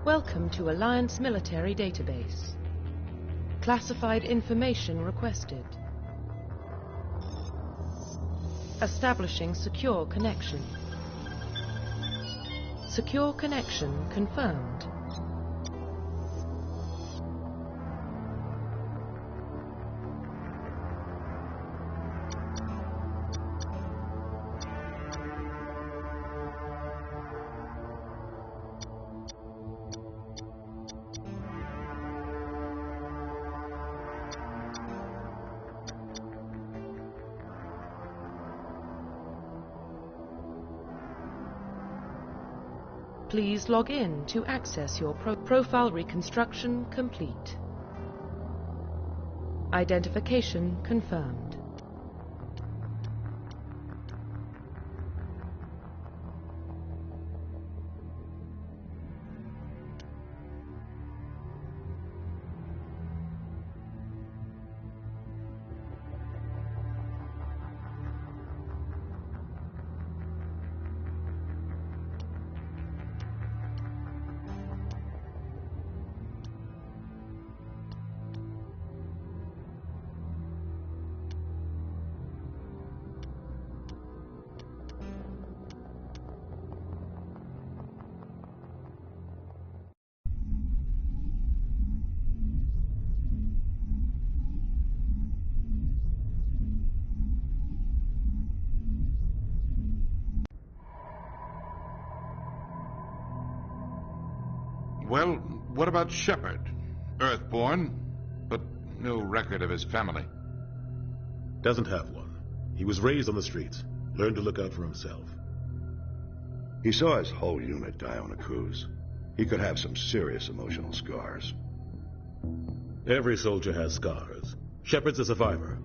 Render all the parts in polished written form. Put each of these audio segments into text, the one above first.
Welcome to Alliance Military Database. Classified information requested. Establishing secure connection. Secure connection confirmed. Please log in to access your profile reconstruction complete. Identification confirmed. Well, what about Shepard? Earthborn, but no record of his family. Doesn't have one. He was raised on the streets. Learned to look out for himself. He saw his whole unit die on a cruise. He could have some serious emotional scars. Every soldier has scars. Shepard's a survivor.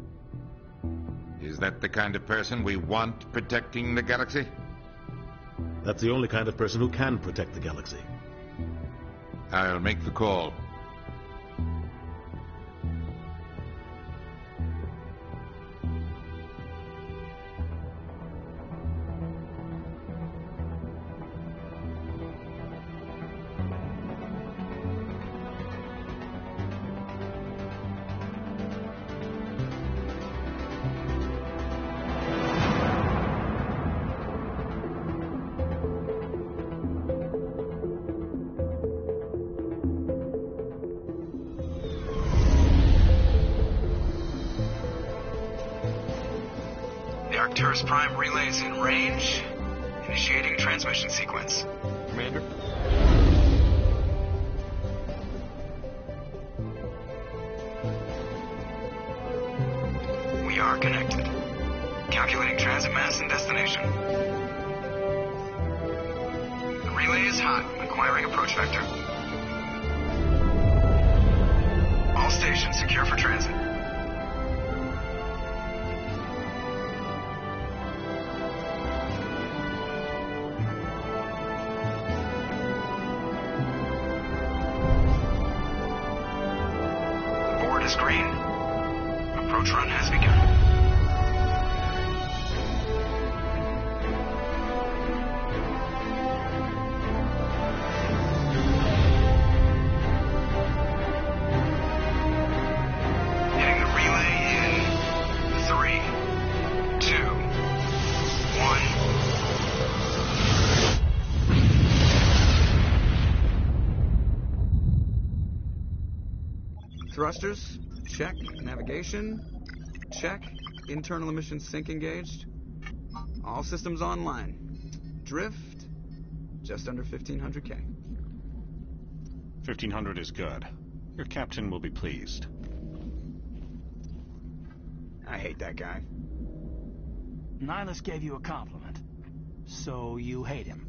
Is that the kind of person we want protecting the galaxy? That's the only kind of person who can protect the galaxy. I'll make the call. Arcturus Prime relays in range. Initiating transmission sequence. Commander? We are connected. Calculating transit mass and destination. The relay is hot, acquiring approach vector. All stations secure for transit. Is green. Approach run has begun. Hitting the relay in 3, 2, 1. Thrusters, check. Navigation, check. Internal emissions sync engaged. All systems online. Drift, just under 1,500 K. 1,500 is good. Your captain will be pleased. I hate that guy. Nihilus gave you a compliment. So you hate him.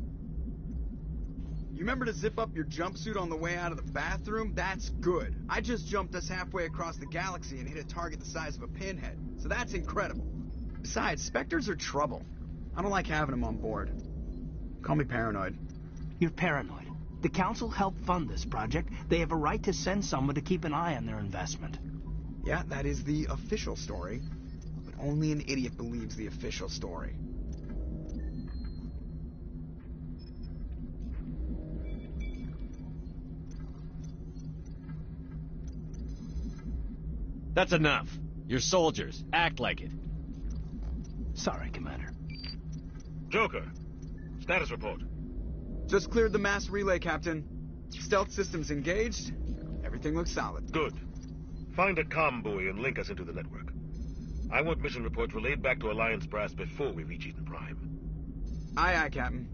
You remember to zip up your jumpsuit on the way out of the bathroom? That's good. I just jumped us halfway across the galaxy and hit a target the size of a pinhead. So that's incredible. Besides, Spectres are trouble. I don't like having them on board. Call me paranoid. You're paranoid. The Council helped fund this project. They have a right to send someone to keep an eye on their investment. Yeah, that is the official story. But only an idiot believes the official story. That's enough. You're soldiers. Act like it. Sorry, Commander. Joker, status report. Just cleared the mass relay, Captain. Stealth systems engaged. Everything looks solid. Good. Find a comm buoy and link us into the network. I want mission reports relayed back to Alliance Brass before we reach Eden Prime. Aye, aye, Captain.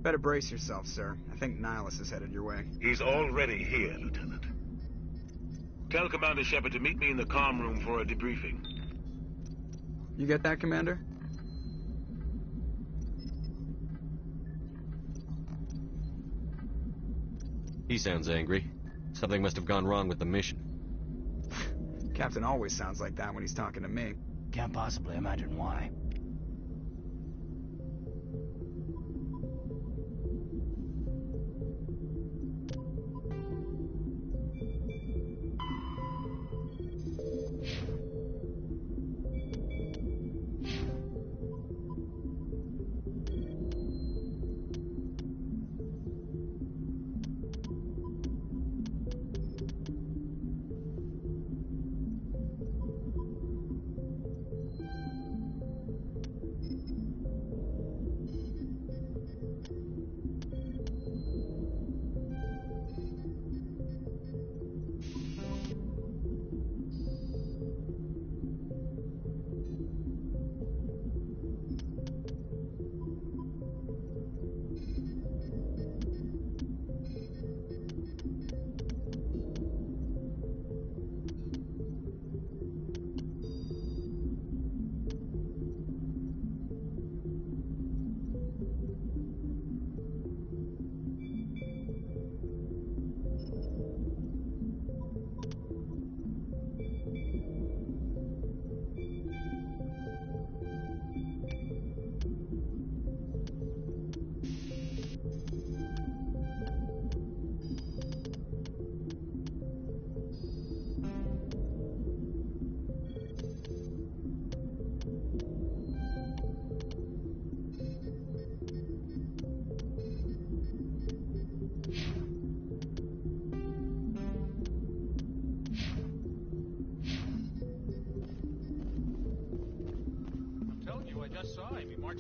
Better brace yourself, sir. I think Nihilus is headed your way. He's already here, Lieutenant. Tell Commander Shepard to meet me in the comm room for a debriefing. You get that, Commander? He sounds angry. Something must have gone wrong with the mission. Captain always sounds like that when he's talking to me. Can't possibly imagine why.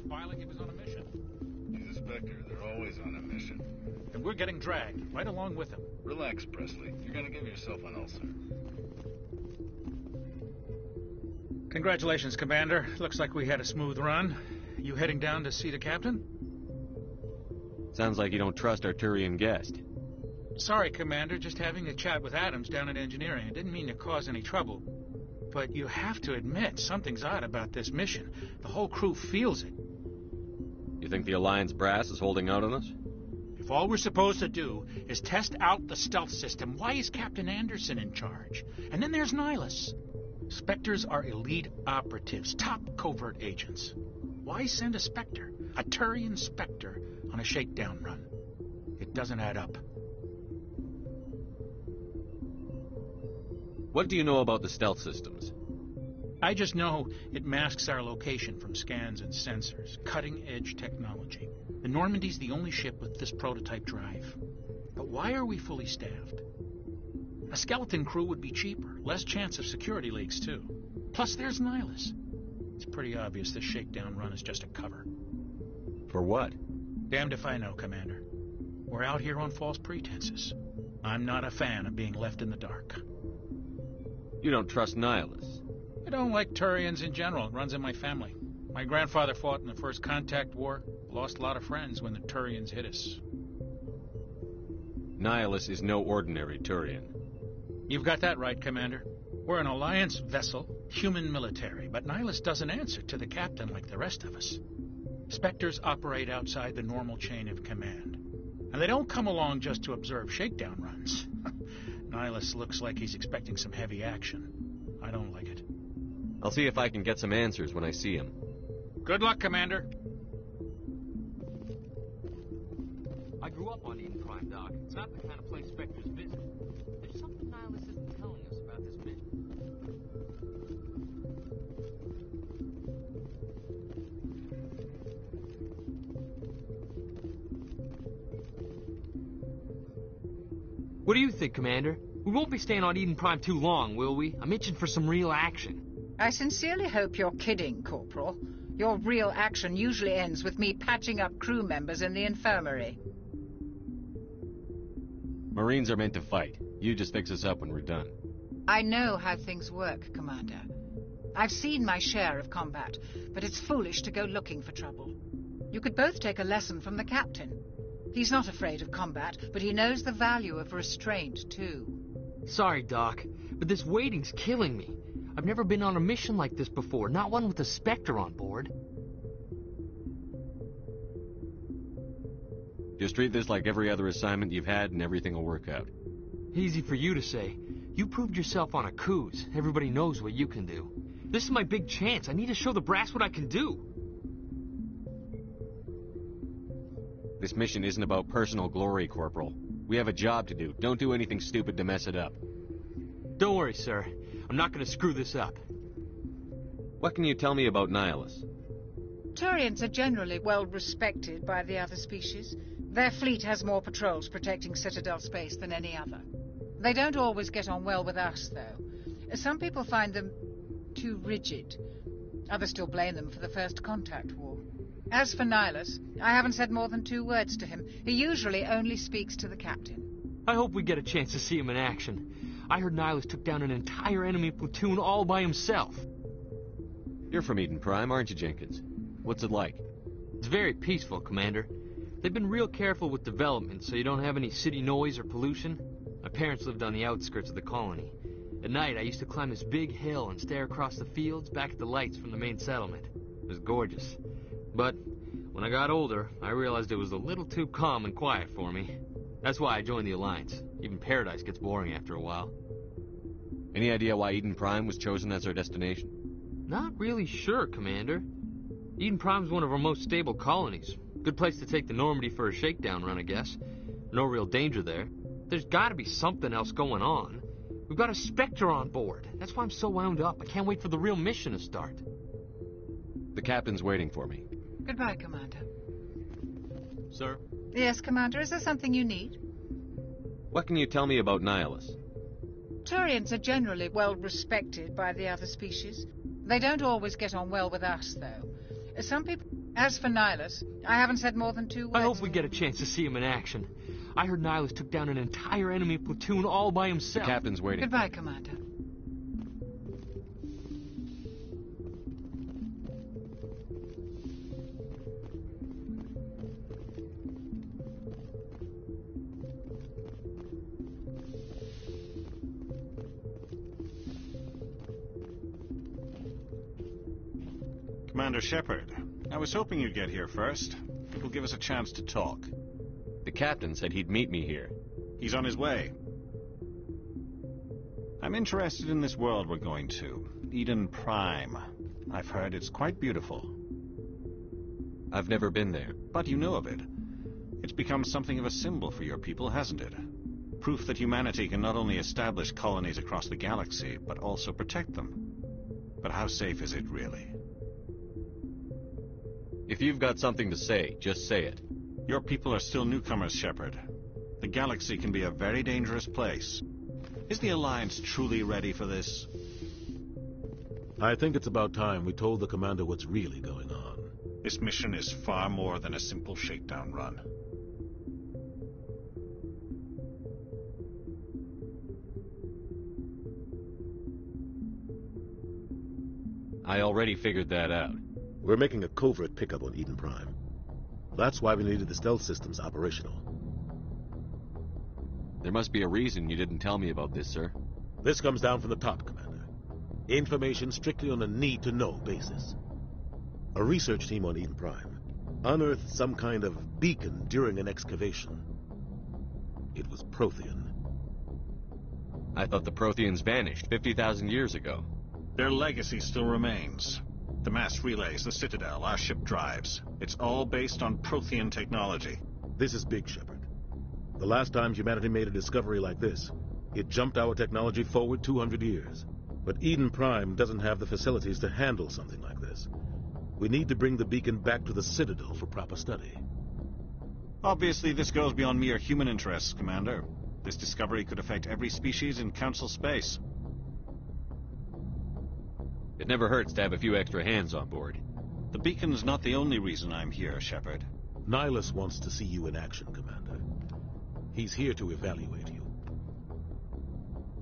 Filing he was on a mission. He's a Spectre. They're always on a mission. And we're getting dragged, right along with him. Relax, Presley. You're gonna give yourself an ulcer. Congratulations, Commander. Looks like we had a smooth run. You heading down to see the captain? Sounds like you don't trust our Turian guest. Sorry, Commander. Just having a chat with Adams down at engineering. I didn't mean to cause any trouble. But you have to admit, something's odd about this mission. The whole crew feels it. You think the Alliance brass is holding out on us? If all we're supposed to do is test out the stealth system, why is Captain Anderson in charge? And then there's Nihilus. Spectres are elite operatives, top covert agents. Why send a Spectre, a Turian Spectre, on a shakedown run? It doesn't add up. What do you know about the stealth systems? I just know it masks our location from scans and sensors. Cutting-edge technology. The Normandy's the only ship with this prototype drive. But why are we fully staffed? A skeleton crew would be cheaper. Less chance of security leaks, too. Plus, there's Nihilus. It's pretty obvious this shakedown run is just a cover. For what? Damned if I know, Commander. We're out here on false pretenses. I'm not a fan of being left in the dark. You don't trust Nihilus? I don't like Turians in general. It runs in my family. My grandfather fought in the First Contact War. Lost a lot of friends when the Turians hit us. Nihilus is no ordinary Turian. You've got that right, Commander. We're an Alliance vessel, human military, but Nihilus doesn't answer to the captain like the rest of us. Spectres operate outside the normal chain of command. And they don't come along just to observe shakedown runs. Nihilus looks like he's expecting some heavy action. I don't like it. I'll see if I can get some answers when I see him. Good luck, Commander. I grew up on Eden Prime, Doc. It's not the kind of place Spectres visit. There's something Nihilus isn't telling us about this mission. What do you think, Commander? We won't be staying on Eden Prime too long, will we? I'm itching for some real action. I sincerely hope you're kidding, Corporal. Your real action usually ends with me patching up crew members in the infirmary. Marines are meant to fight. You just fix us up when we're done. I know how things work, Commander. I've seen my share of combat, but it's foolish to go looking for trouble. You could both take a lesson from the captain. He's not afraid of combat, but he knows the value of restraint, too. Sorry, Doc, but this waiting's killing me. I've never been on a mission like this before, not one with a Spectre on board. Just treat this like every other assignment you've had and everything will work out. Easy for you to say. You proved yourself on a cruise. Everybody knows what you can do. This is my big chance. I need to show the brass what I can do. This mission isn't about personal glory, Corporal. We have a job to do. Don't do anything stupid to mess it up. Don't worry, sir. I'm not going to screw this up. What can you tell me about Nihilus? Turians are generally well respected by the other species. Their fleet has more patrols protecting Citadel space than any other. They don't always get on well with us, though. Some people find them too rigid. Others still blame them for the First Contact War. As for Nihilus, I haven't said more than 2 words to him. He usually only speaks to the captain. I hope we get a chance to see him in action. I heard Nihilus took down an entire enemy platoon all by himself. You're from Eden Prime, aren't you, Jenkins? What's it like? It's very peaceful, Commander. They've been real careful with development, so you don't have any city noise or pollution. My parents lived on the outskirts of the colony. At night, I used to climb this big hill and stare across the fields back at the lights from the main settlement. It was gorgeous. But when I got older, I realized it was a little too calm and quiet for me. That's why I joined the Alliance. Even Paradise gets boring after a while. Any idea why Eden Prime was chosen as our destination? Not really sure, Commander. Eden Prime's one of our most stable colonies. Good place to take the Normandy for a shakedown run, I guess. No real danger there. There's gotta be something else going on. We've got a Spectre on board. That's why I'm so wound up. I can't wait for the real mission to start. The captain's waiting for me. Goodbye, Commander. Sir? Yes, Commander, is there something you need? What can you tell me about Nihilus? Turians are generally well respected by the other species. They don't always get on well with us, though. Some people... As for Nihilus, I haven't said more than 2 words. I hope we get a chance to see him in action. I heard Nihilus took down an entire enemy platoon all by himself. The captain's waiting. Goodbye, Commander. Commander Shepard, I was hoping you'd get here first. It will give us a chance to talk. The captain said he'd meet me here. He's on his way. I'm interested in this world we're going to, Eden Prime. I've heard it's quite beautiful. I've never been there. But you know of it. It's become something of a symbol for your people, hasn't it? Proof that humanity can not only establish colonies across the galaxy, but also protect them. But how safe is it, really? If you've got something to say, just say it. Your people are still newcomers, Shepard. The galaxy can be a very dangerous place. Is the Alliance truly ready for this? I think it's about time we told the commander what's really going on. This mission is far more than a simple shakedown run. I already figured that out. We're making a covert pickup on Eden Prime. That's why we needed the stealth systems operational. There must be a reason you didn't tell me about this, sir. This comes down from the top, Commander. Information strictly on a need-to-know basis. A research team on Eden Prime unearthed some kind of beacon during an excavation. It was Prothean. I thought the Protheans vanished 50,000 years ago. Their legacy still remains. The mass relays, the Citadel, our ship drives. It's all based on Prothean technology. This is big, Shepard. The last time humanity made a discovery like this, it jumped our technology forward 200 years. But Eden Prime doesn't have the facilities to handle something like this. We need to bring the beacon back to the Citadel for proper study. Obviously, this goes beyond mere human interests, Commander. This discovery could affect every species in Council space. It never hurts to have a few extra hands on board. The beacon's not the only reason I'm here, Shepard. Nihilus wants to see you in action, Commander. He's here to evaluate you.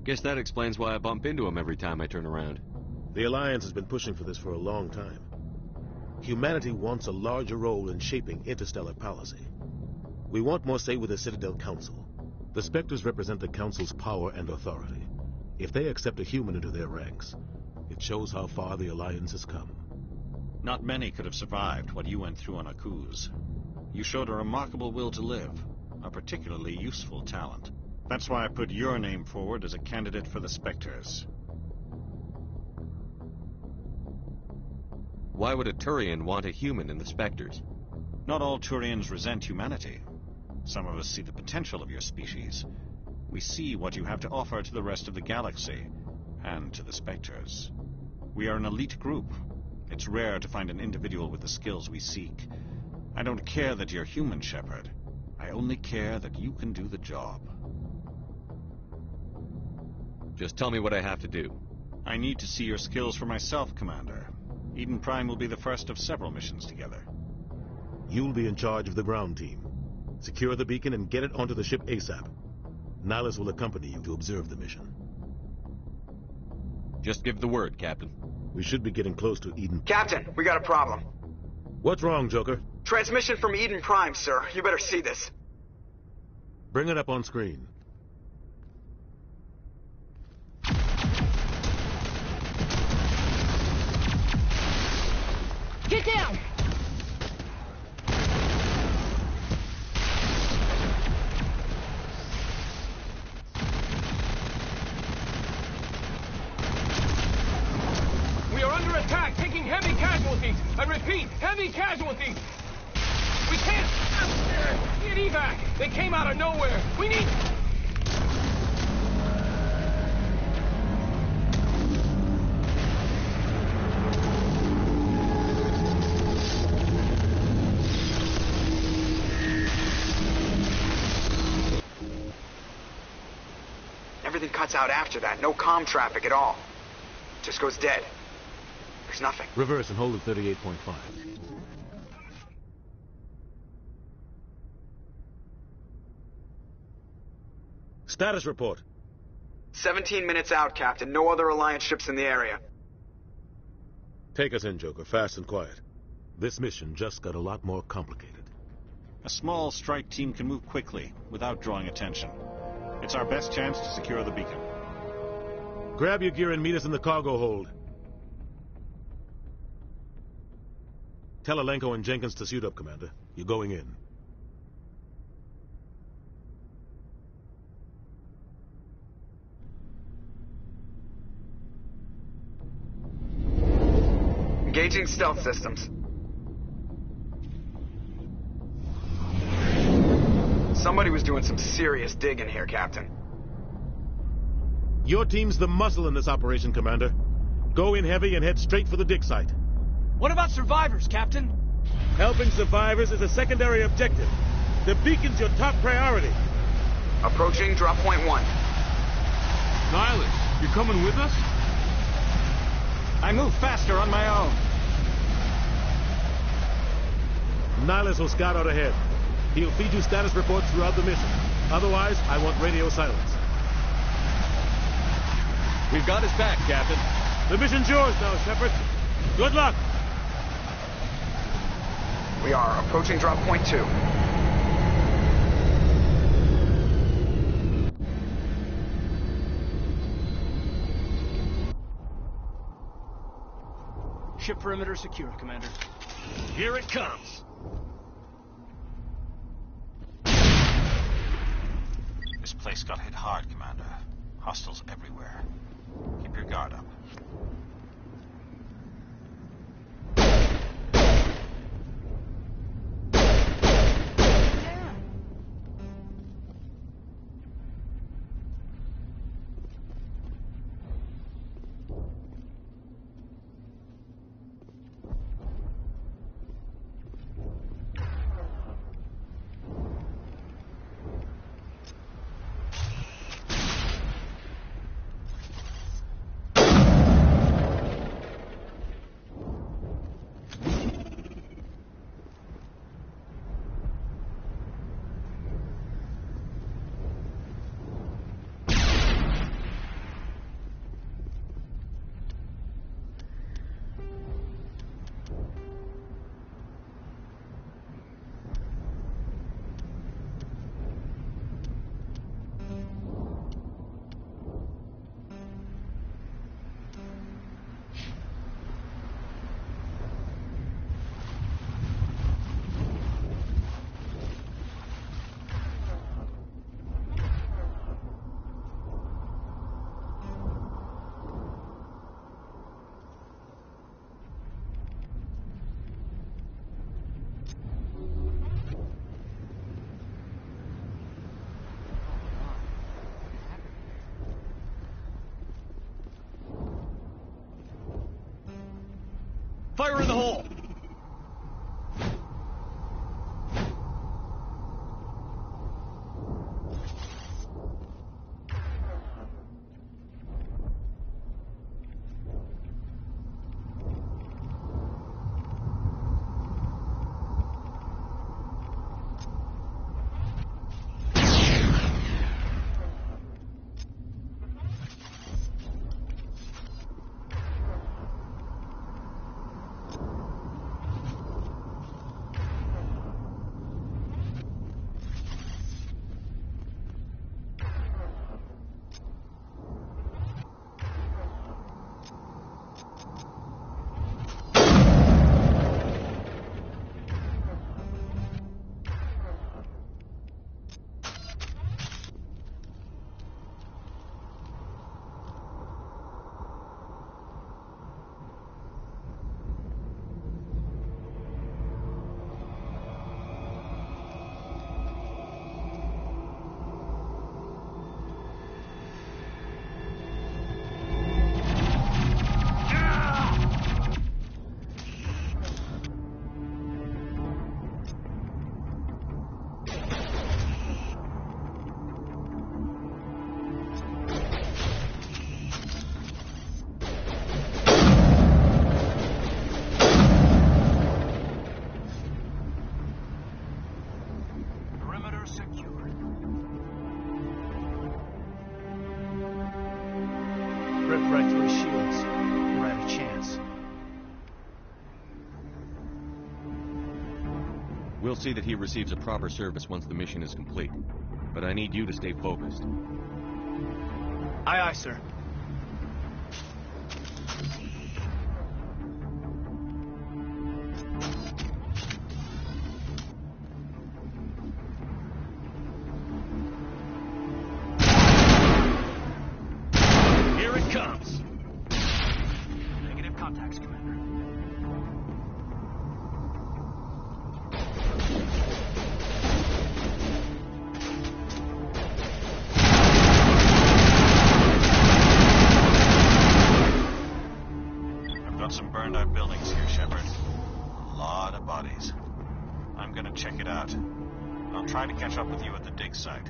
Guess that explains why I bump into him every time I turn around. The Alliance has been pushing for this for a long time. Humanity wants a larger role in shaping interstellar policy. We want more say with the Citadel Council. The Spectres represent the Council's power and authority. If they accept a human into their ranks, it shows how far the Alliance has come. Not many could have survived what you went through on Otaku. You showed a remarkable will to live, a particularly useful talent. That's why I put your name forward as a candidate for the Spectres. Why would a Turian want a human in the Spectres? Not all Turians resent humanity. Some of us see the potential of your species. We see what you have to offer to the rest of the galaxy, and to the Spectres. We are an elite group. It's rare to find an individual with the skills we seek. I don't care that you're human, Shepard. I only care that you can do the job. Just tell me what I have to do. I need to see your skills for myself, Commander. Eden Prime will be the first of several missions together. You'll be in charge of the ground team. Secure the beacon and get it onto the ship ASAP. Nihilus will accompany you to observe the mission. Just give the word, Captain. We should be getting close to Eden. Captain, we got a problem. What's wrong, Joker? Transmission from Eden Prime, sir. You better see this. Bring it up on screen. Get down! We are under attack, taking heavy casualties. I repeat, heavy casualties. We can't get evac. They came out of nowhere. We need... Everything cuts out after that. No comm traffic at all. Just goes dead. There's nothing. Reverse and hold at 38.5. Status report. 17 minutes out, Captain. No other Alliance ships in the area. Take us in, Joker, fast and quiet. This mission just got a lot more complicated. A small strike team can move quickly, without drawing attention. It's our best chance to secure the beacon. Grab your gear and meet us in the cargo hold. Tell Alenko and Jenkins to suit up, Commander. You're going in. Engaging stealth systems. Somebody was doing some serious digging here, Captain. Your team's the muscle in this operation, Commander. Go in heavy and head straight for the dig site. What about survivors, Captain? Helping survivors is a secondary objective. The beacon's your top priority. Approaching drop point 1. Nihilus, you coming with us? I move faster on my own. Nihilus will scout out ahead. He'll feed you status reports throughout the mission. Otherwise, I want radio silence. We've got his back, Captain. The mission's yours now, Shepard. Good luck. We are approaching drop point 2. Ship perimeter secure, Commander. Here it comes. This place got hit hard, Commander. Hostiles everywhere. Keep your guard up. Fire in the hole! Ripped right through his shields. Never had a chance. We'll see that he receives a proper service once the mission is complete. But I need you to stay focused. Aye, aye, sir. Here it comes. Negative contacts, Commander. I've got some burned out buildings here, Shepard. A lot of bodies. I'm gonna check it out. I'll try to catch up with you at the dig site.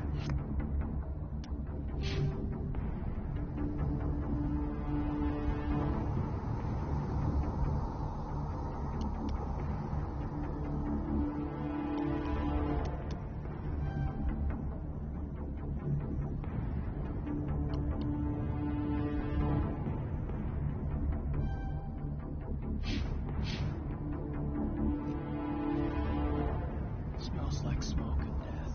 Smells like smoke and death.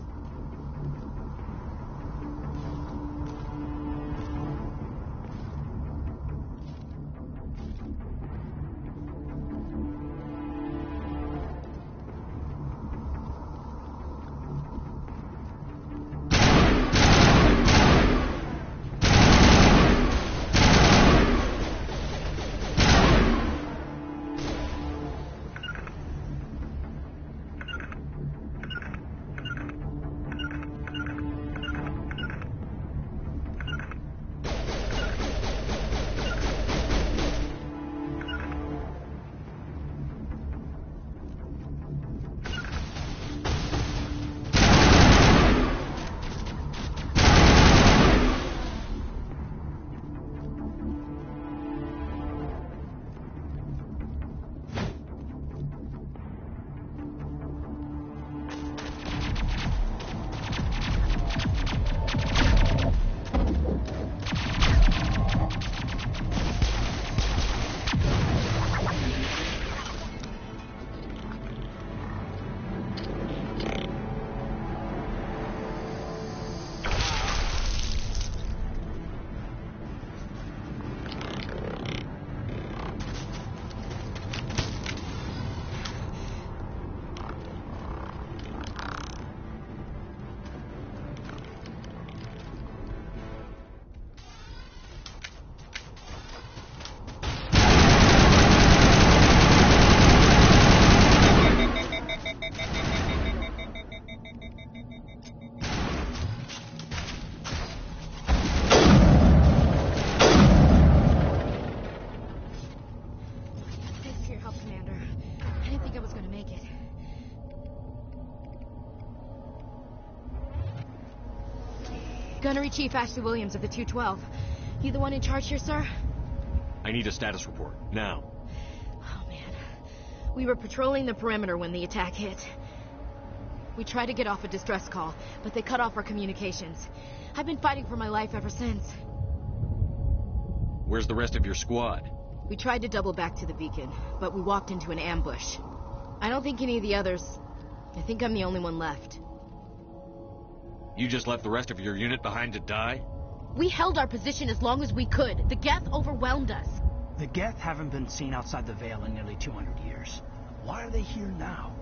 Gunnery Chief Ashley Williams of the 212. You the one in charge here, sir? I need a status report, now. Oh, man. We were patrolling the perimeter when the attack hit. We tried to get off a distress call, but they cut off our communications. I've been fighting for my life ever since. Where's the rest of your squad? We tried to double back to the beacon, but we walked into an ambush. I don't think any of the others... I think I'm the only one left. You just left the rest of your unit behind to die? We held our position as long as we could. The Geth overwhelmed us. The Geth haven't been seen outside the Veil in nearly 200 years. Why are they here now?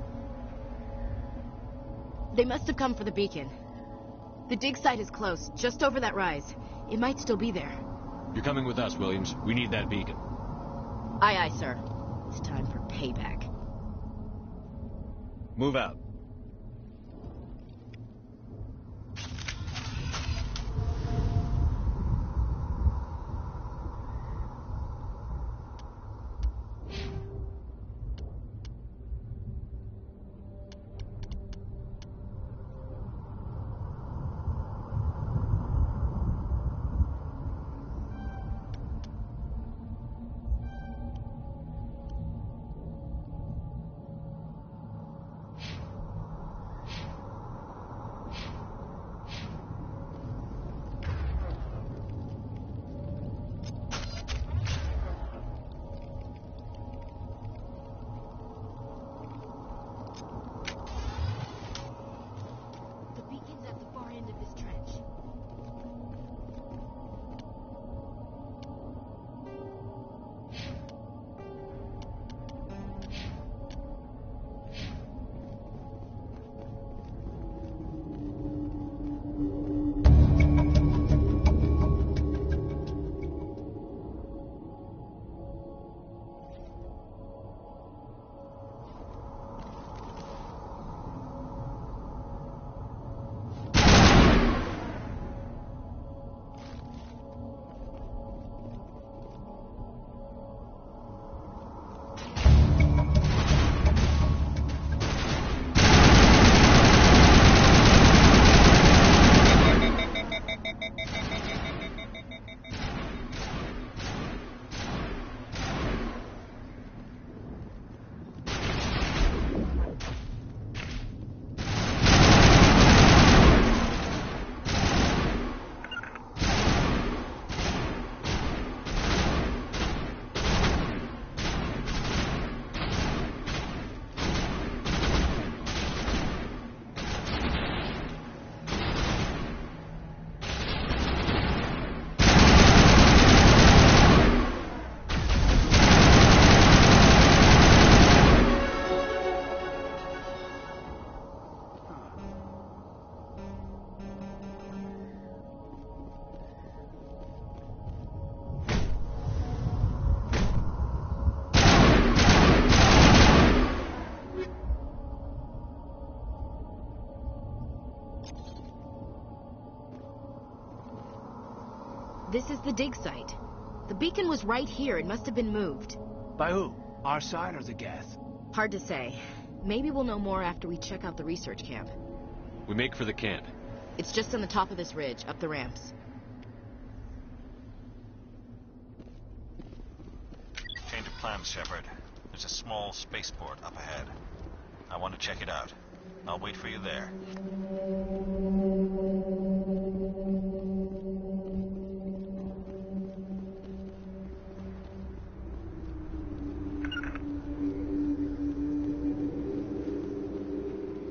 They must have come for the beacon. The dig site is close, just over that rise. It might still be there. You're coming with us, Williams. We need that beacon. Aye, aye, sir. It's time for payback. Move out. This is the dig site. The beacon was right here. It must have been moved. By who? Our side or the Geth? Hard to say. Maybe we'll know more after we check out the research camp. We make for the camp. It's just on the top of this ridge, up the ramps. Change of plans, Shepard. There's a small spaceport up ahead. I want to check it out. I'll wait for you there.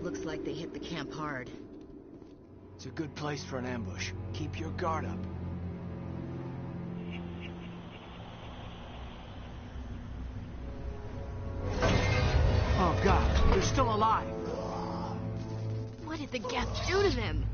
Looks like they hit the camp hard. It's a good place for an ambush. Keep your guard up. Oh, God. They're still alive. What did the Geth do to them?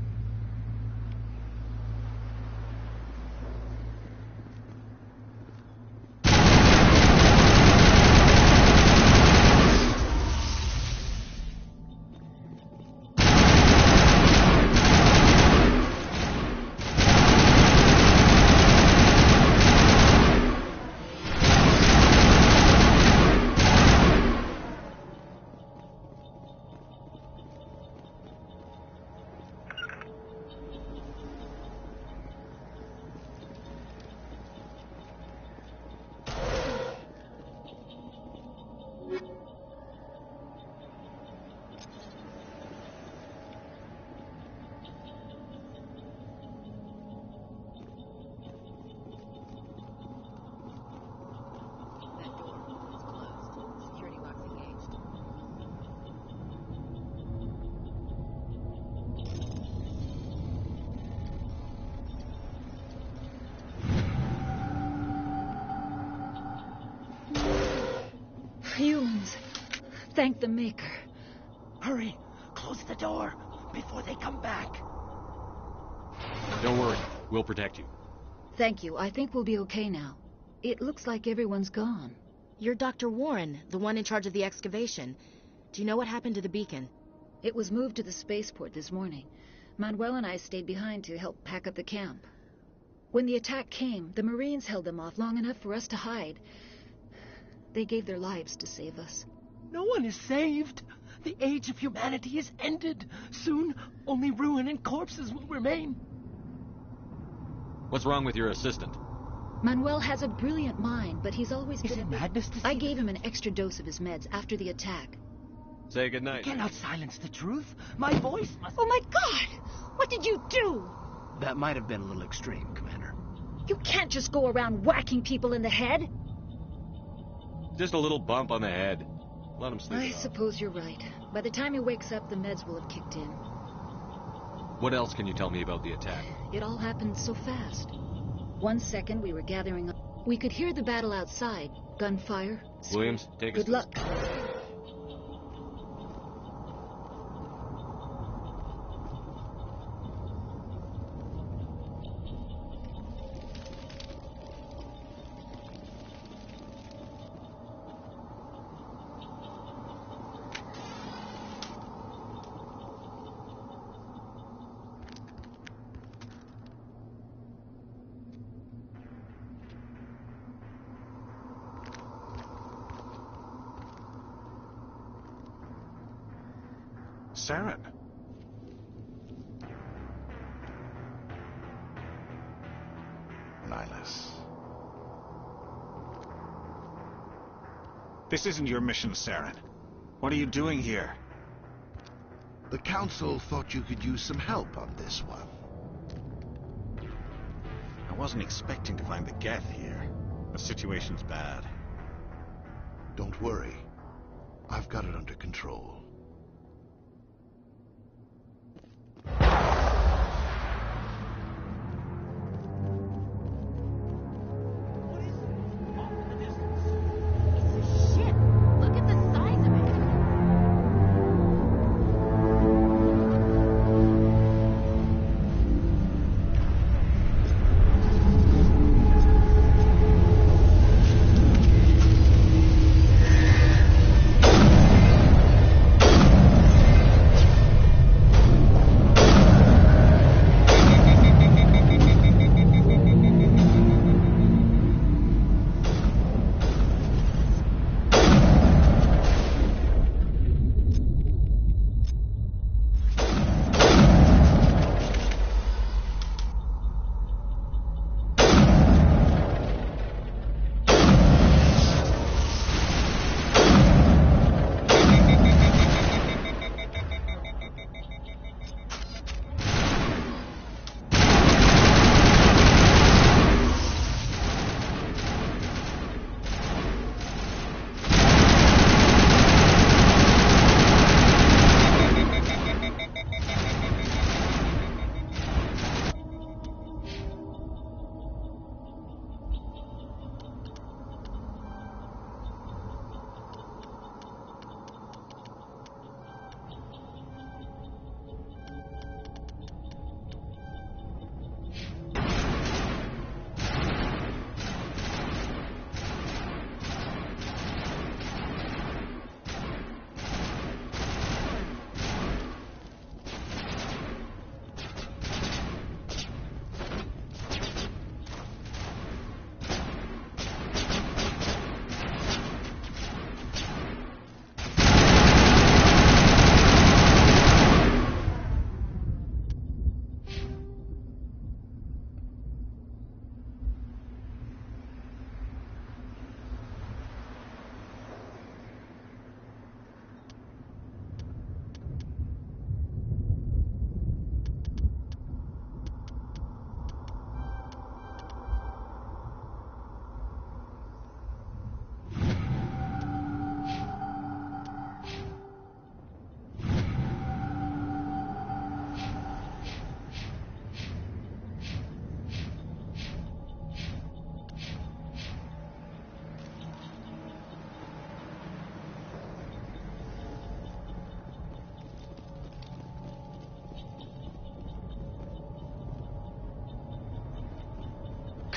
Humans. Thank the Maker. Hurry, close the door before they come back. Don't worry, we'll protect you. Thank you. I think we'll be okay now. It looks like everyone's gone. You're Dr. Warren, the one in charge of the excavation. Do you know what happened to the beacon? It was moved to the spaceport this morning. Manuel and I stayed behind to help pack up the camp. When the attack came, the Marines held them off long enough for us to hide. They gave their lives to save us. No one is saved. The age of humanity is ended. Soon, only ruin and corpses will remain. What's wrong with your assistant? Manuel has a brilliant mind, but he's always been... Is it madness to I gave him an extra dose of his meds after the attack. Say goodnight. You cannot silence the truth. My voice must... Oh my God! What did you do? That might have been a little extreme, Commander. You can't just go around whacking people in the head. Just a little bump on the head. Let him sleep. I suppose you're right. By the time he wakes up, the meds will have kicked in. What else can you tell me about the attack? It all happened so fast. 1 second we were gathering up. We could hear the battle outside. Gunfire. Williams, take us. Good luck. Saren. Nihilus. This isn't your mission, Saren. What are you doing here? The Council thought you could use some help on this one. I wasn't expecting to find the Geth here. The situation's bad. Don't worry. I've got it under control.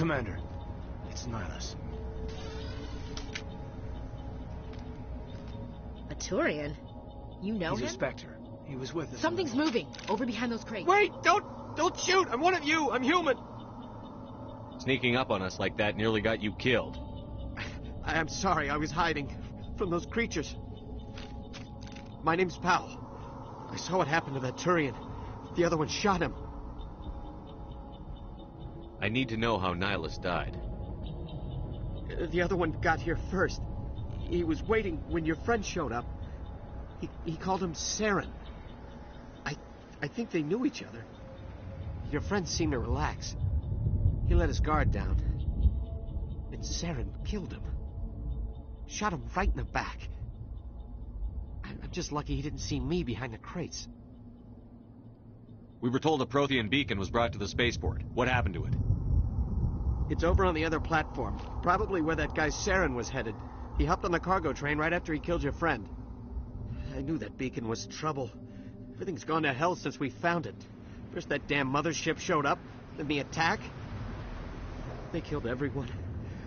Commander, it's Nihilus. A Turian? You know He's him? a Spectre. He was with us. Something's moving over behind those crates. Wait! Don't shoot! I'm one of you! I'm human! Sneaking up on us like that nearly got you killed. I'm sorry, I was hiding from those creatures. My name's Powell. I saw what happened to that Turian. The other one shot him. I need to know how Nihilus died. The other one got here first. He was waiting when your friend showed up. He called him Saren. I think they knew each other. Your friend seemed to relax. He let his guard down. And Saren killed him. Shot him right in the back. I'm just lucky he didn't see me behind the crates. We were told a Prothean beacon was brought to the spaceport. What happened to it? It's over on the other platform. Probably where that guy Saren was headed. He hopped on the cargo train right after he killed your friend. I knew that beacon was trouble. Everything's gone to hell since we found it. First that damn mothership showed up, then the attack. They killed everyone.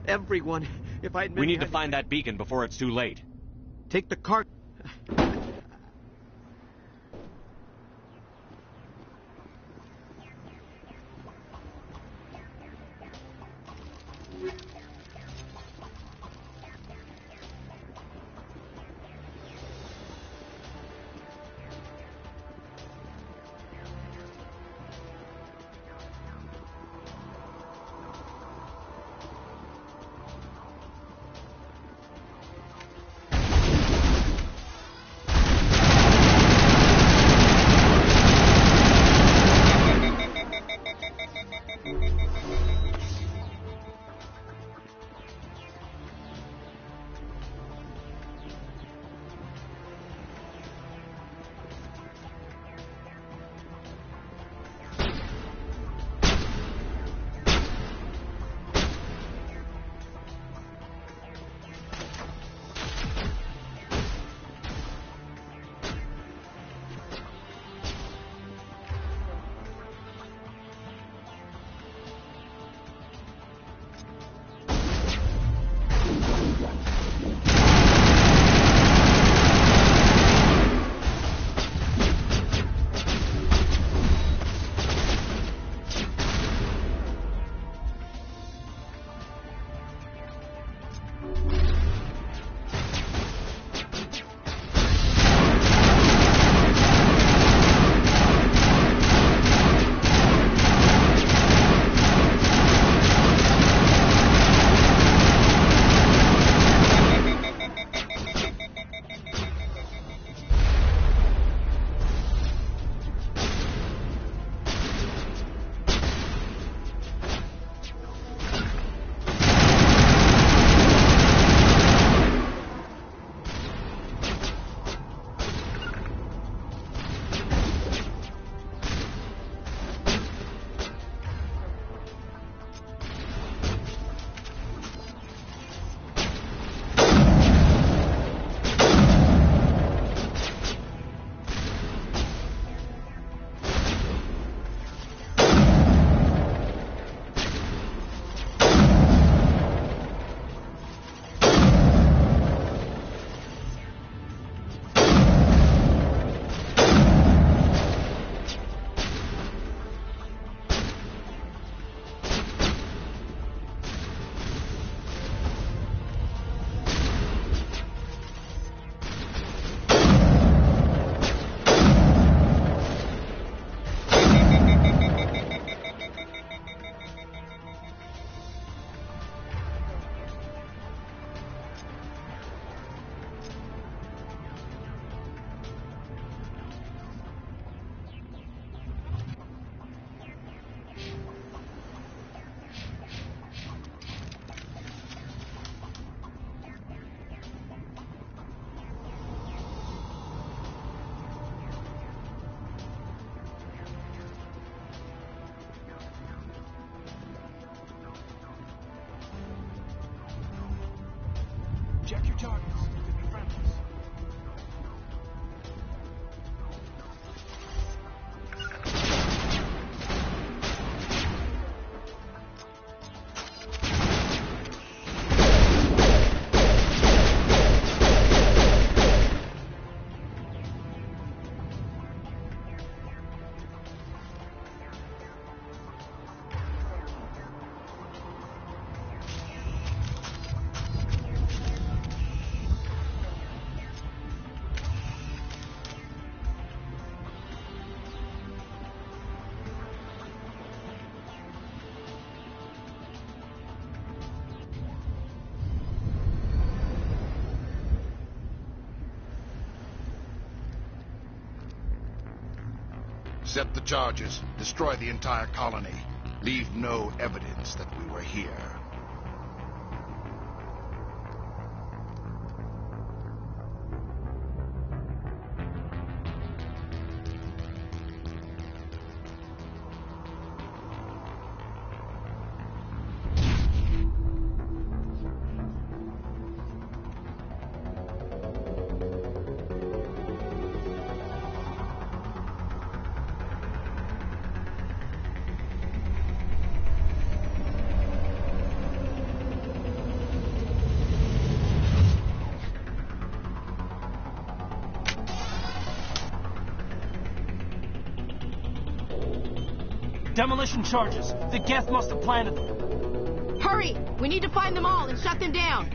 Everyone. If I'd been... We need to find that beacon before it's too late. Take the cart. Check your targets. Could be friendlies. Accept the charges. Destroy the entire colony. Leave no evidence that we were here. Demolition charges. The Geth must have planted them. Hurry! We need to find them all and shut them down.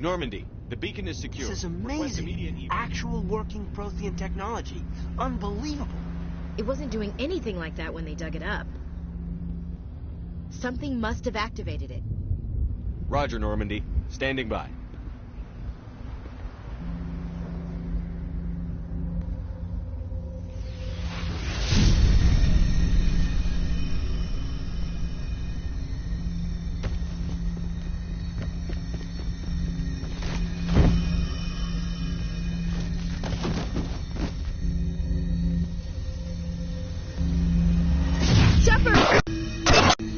Normandy, the beacon is secure. This is Request immediate amazing. evac. Actual working Prothean technology. Unbelievable. It wasn't doing anything like that when they dug it up. Something must have activated it. Roger, Normandy. Standing by.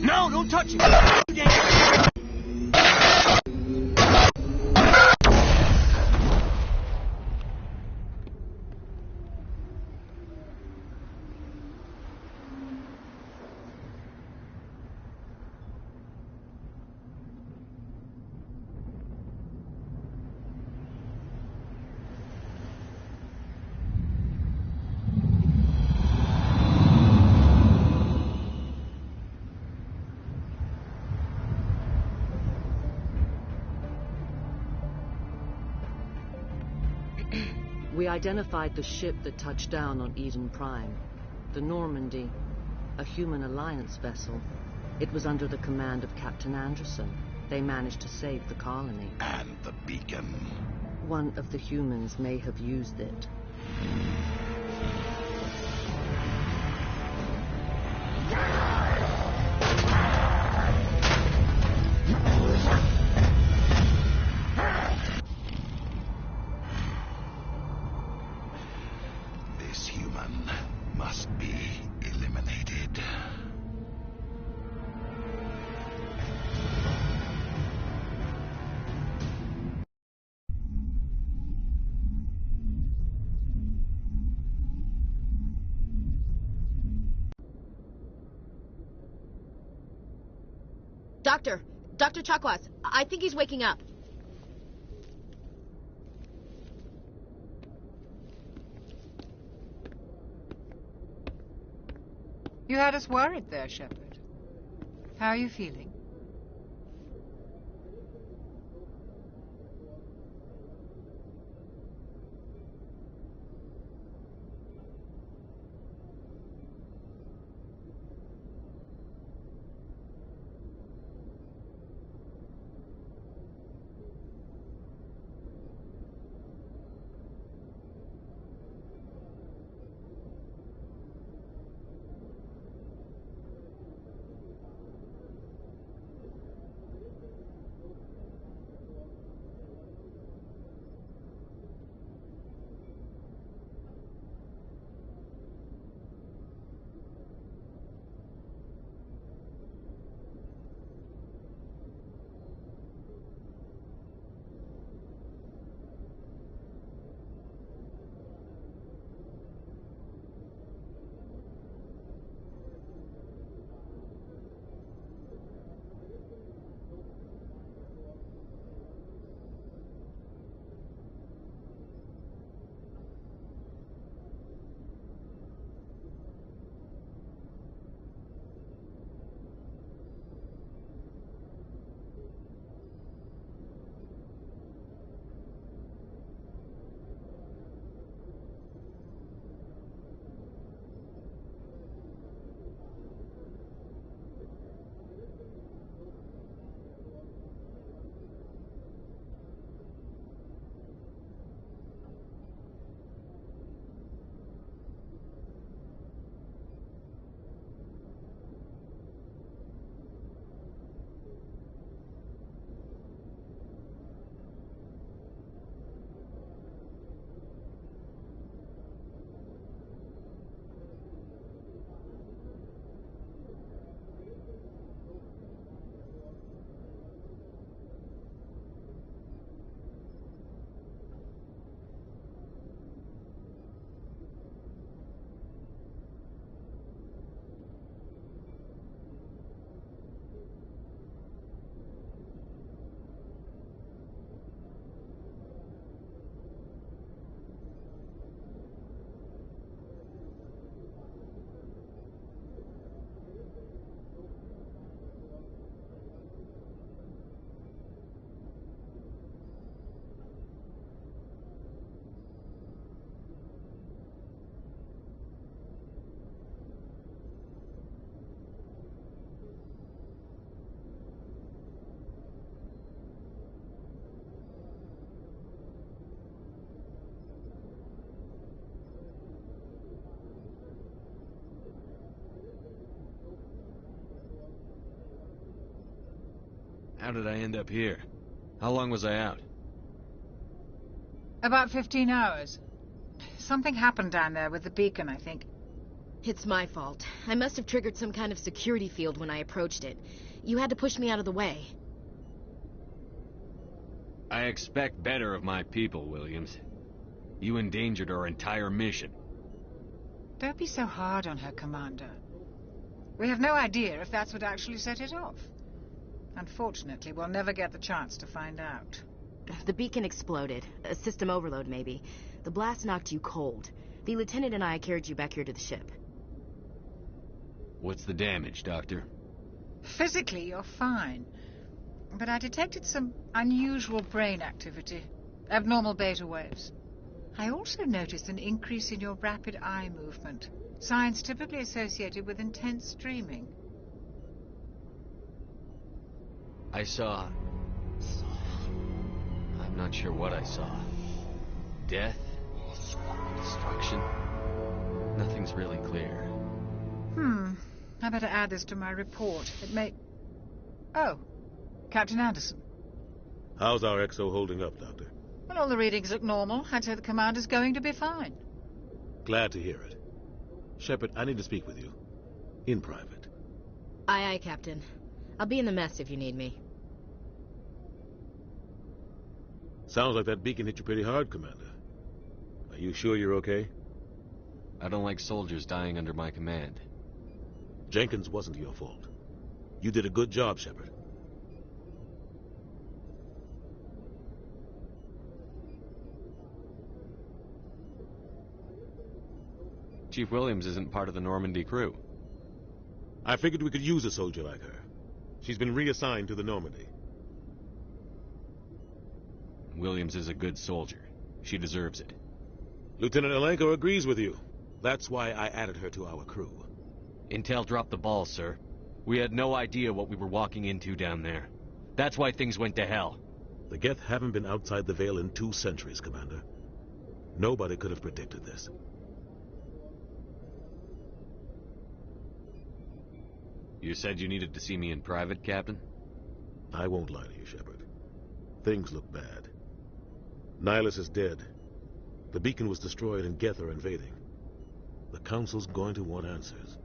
No, don't touch it! We identified the ship that touched down on Eden Prime. The Normandy, a human alliance vessel. It was under the command of Captain Anderson. They managed to save the colony. And the beacon. One of the humans may have used it. This human must be eliminated. Dr. Chakwas, I think he's waking up. You had us worried there, Shepard. How are you feeling? How did I end up here? How long was I out? About 15 hours. Something happened down there with the beacon, I think. It's my fault. I must have triggered some kind of security field when I approached it. You had to push me out of the way. I expect better of my people, Williams. You endangered our entire mission. Don't be so hard on her, Commander. We have no idea if that's what actually set it off. Unfortunately, we'll never get the chance to find out. The beacon exploded. A system overload, maybe. The blast knocked you cold. The lieutenant and I carried you back here to the ship. What's the damage, Doctor? Physically, you're fine. But I detected some unusual brain activity. Abnormal beta waves. I also noticed an increase in your rapid eye movement. Signs typically associated with intense dreaming. I saw... I'm not sure what I saw. Death? Destruction? Nothing's really clear. I better add this to my report. It may... Oh, Captain Anderson. How's our XO holding up, Doctor? Well, all the readings look normal. I'd say the commander's going to be fine. Glad to hear it. Shepard, I need to speak with you. In private. Aye, Captain. I'll be in the mess if you need me. Sounds like that beacon hit you pretty hard, Commander. Are you sure you're okay? I don't like soldiers dying under my command. Jenkins wasn't your fault. You did a good job, Shepard. Chief Williams isn't part of the Normandy crew. I figured we could use a soldier like her. She's been reassigned to the Normandy. Williams is a good soldier. She deserves it. Lieutenant Alenko agrees with you. That's why I added her to our crew. Intel dropped the ball, sir. We had no idea what we were walking into down there. That's why things went to hell. The Geth haven't been outside the Veil in 2 centuries, Commander. Nobody could have predicted this. You said you needed to see me in private, Captain? I won't lie to you, Shepard. Things look bad. Nihilus is dead. The beacon was destroyed and Geth are invading. The Council's going to want answers.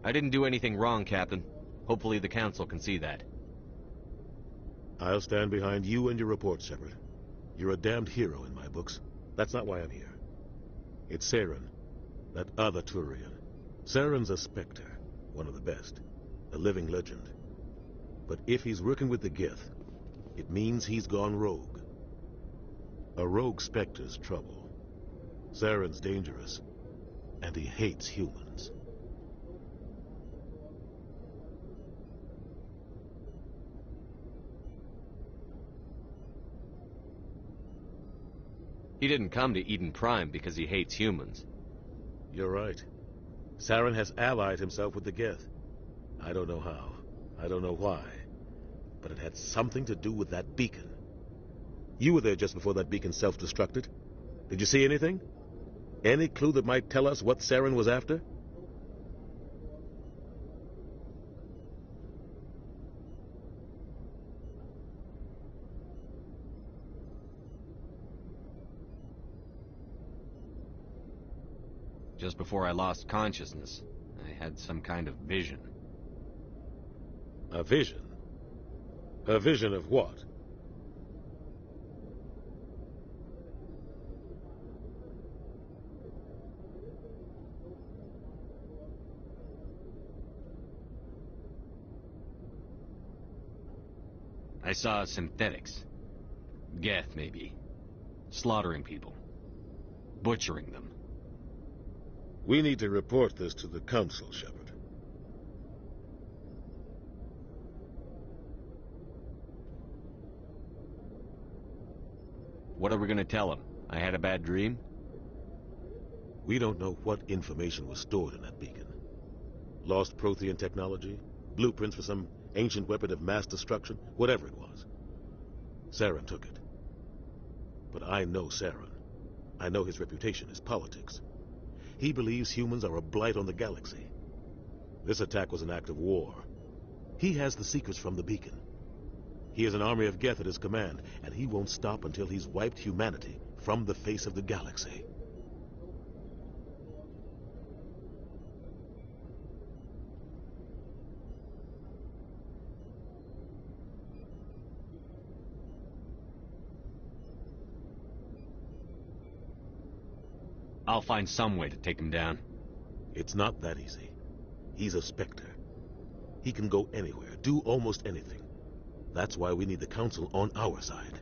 I didn't do anything wrong, Captain. Hopefully the Council can see that. I'll stand behind you and your report, Shepard. You're a damned hero in my books. That's not why I'm here. It's Saren, that other Turian. Saren's a Spectre, one of the best, a living legend. But if he's working with the Geth, it means he's gone rogue. A rogue Spectre's trouble. Saren's dangerous, and he hates humans. He didn't come to Eden Prime because he hates humans. You're right. Saren has allied himself with the Geth. I don't know how. I don't know why. But it had something to do with that beacon. You were there just before that beacon self-destructed. Did you see anything? Any clue that might tell us what Saren was after? Just before I lost consciousness, I had some kind of vision. A vision? A vision of what? I saw synthetics. Geth, maybe. Slaughtering people. Butchering them. We need to report this to the Council, Shepard. What are we gonna tell him? I had a bad dream? We don't know what information was stored in that beacon. Lost Prothean technology? Blueprints for some ancient weapon of mass destruction? Whatever it was. Saren took it. But I know Saren. I know his reputation is politics. He believes humans are a blight on the galaxy. This attack was an act of war. He has the secrets from the beacon. He has an army of Geth at his command, and he won't stop until he's wiped humanity from the face of the galaxy. I'll find some way to take him down. It's not that easy. He's a Spectre. He can go anywhere, do almost anything. That's why we need the Council on our side.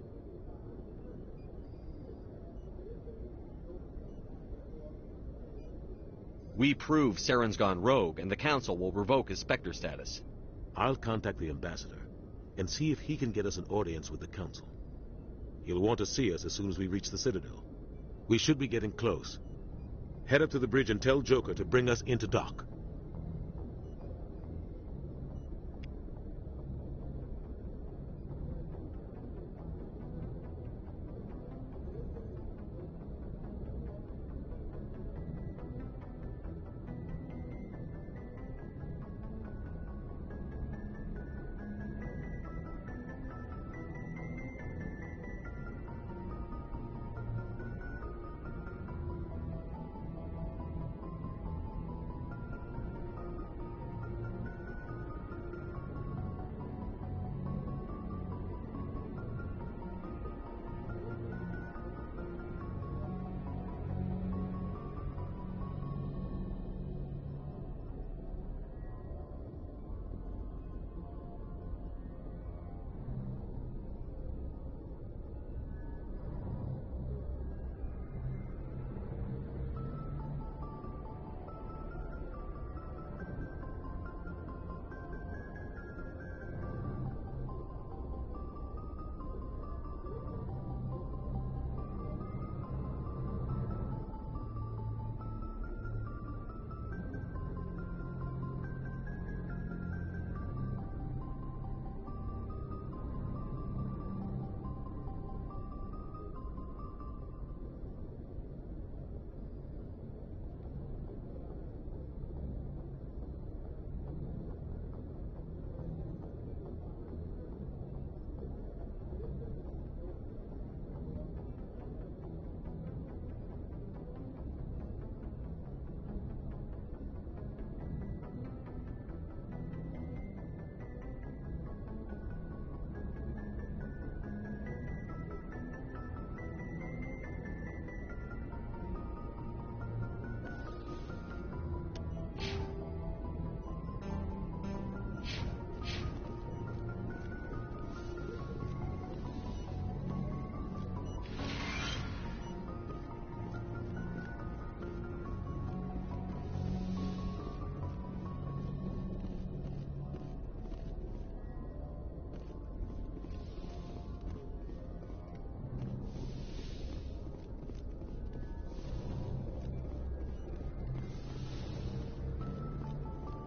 We prove Saren's gone rogue, and the Council will revoke his Spectre status. I'll contact the Ambassador and see if he can get us an audience with the Council. He'll want to see us as soon as we reach the Citadel. We should be getting close. Head up to the bridge and tell Joker to bring us into dock.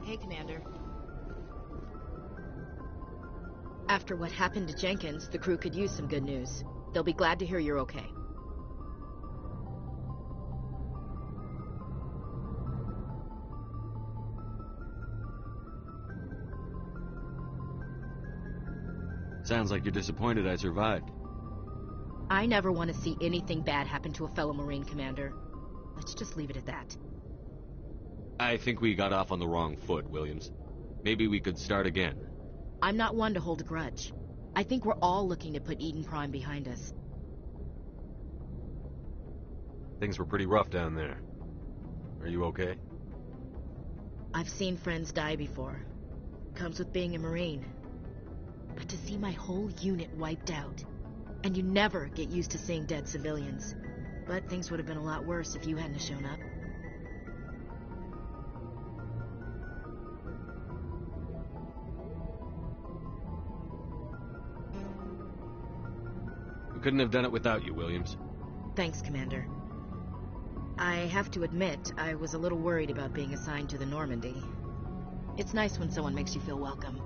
Hey, Commander. After what happened to Jenkins, the crew could use some good news. They'll be glad to hear you're okay. Sounds like you're disappointed I survived. I never want to see anything bad happen to a fellow Marine, Commander. Let's just leave it at that. I think we got off on the wrong foot, Williams. Maybe we could start again. I'm not one to hold a grudge. I think we're all looking to put Eden Prime behind us. Things were pretty rough down there. Are you okay? I've seen friends die before. Comes with being a Marine. But to see my whole unit wiped out, and you never get used to seeing dead civilians. But things would have been a lot worse if you hadn't shown up. We couldn't have done it without you, Williams. Thanks, Commander. I have to admit, I was a little worried about being assigned to the Normandy. It's nice when someone makes you feel welcome.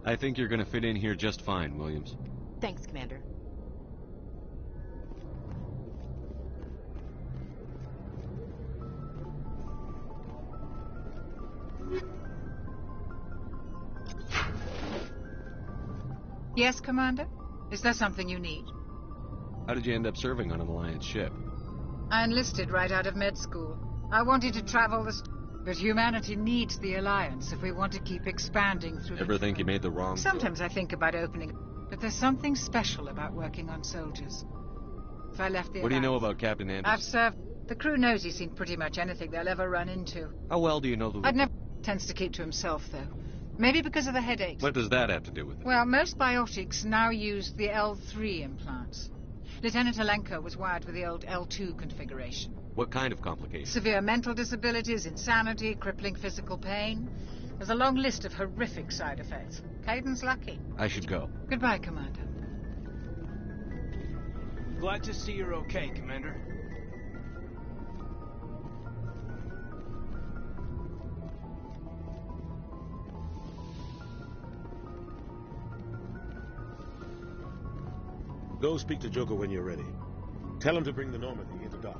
I think you're gonna fit in here just fine, Williams. Thanks, Commander. Yes, Commander? Is there something you need? How did you end up serving on an Alliance ship? I enlisted right out of med school. I wanted to travel the... But humanity needs the Alliance if we want to keep expanding through... Ever think you made the wrong Sometimes I think about opening... But there's something special about working on soldiers. If I left the What do you know Alliance- about Captain Anderson? I've served... The crew knows he's seen pretty much anything they'll ever run into. How well do you know the... I'd never... Tends to keep to himself, though. Maybe because of the headaches. What does that have to do with it? Well, most biotics now use the L3 implants. Lieutenant Alenko was wired with the old L2 configuration. What kind of complications? Severe mental disabilities, insanity, crippling physical pain. There's a long list of horrific side effects. Caden's lucky. I should go. Goodbye, Commander. Glad to see you're okay, Commander. Go speak to Joker when you're ready. Tell him to bring the Normandy into dock.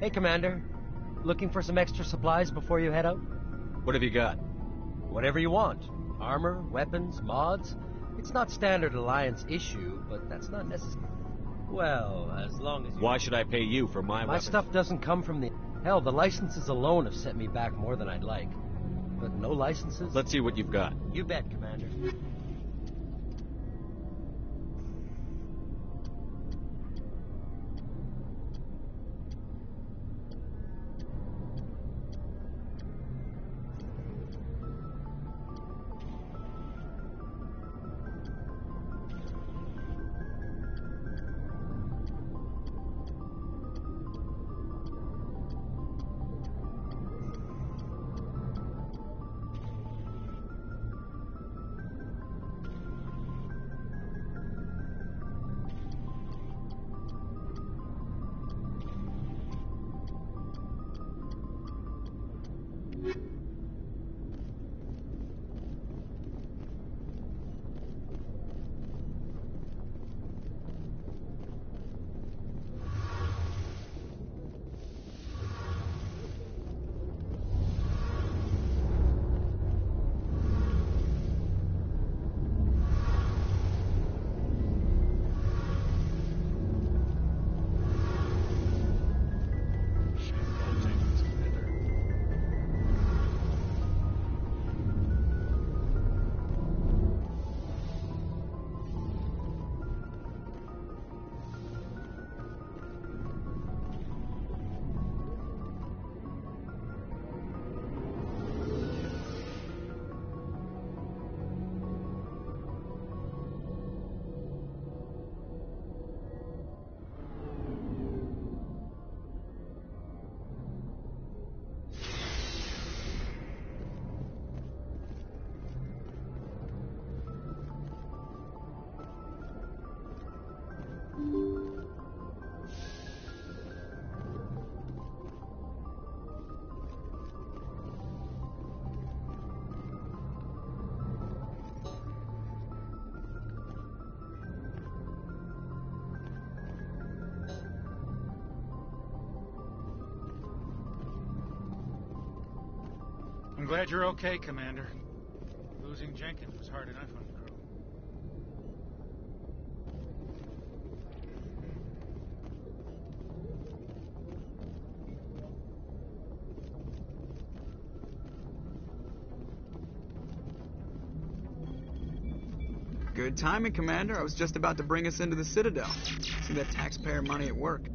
Hey, Commander. Looking for some extra supplies before you head out? What have you got? Whatever you want. Armor, weapons, mods. It's not standard Alliance issue, but that's not necessary. Well, as long as you... Why should I pay you for my weapons? stuff doesn't come from the... Hell, the licenses alone have set me back more than I'd like. But no licenses? Let's see what you've got. You bet, Commander. I'm glad you're okay, Commander. Losing Jenkins was hard enough on the crew. Good timing, Commander. I was just about to bring us into the Citadel. See that taxpayer money at work.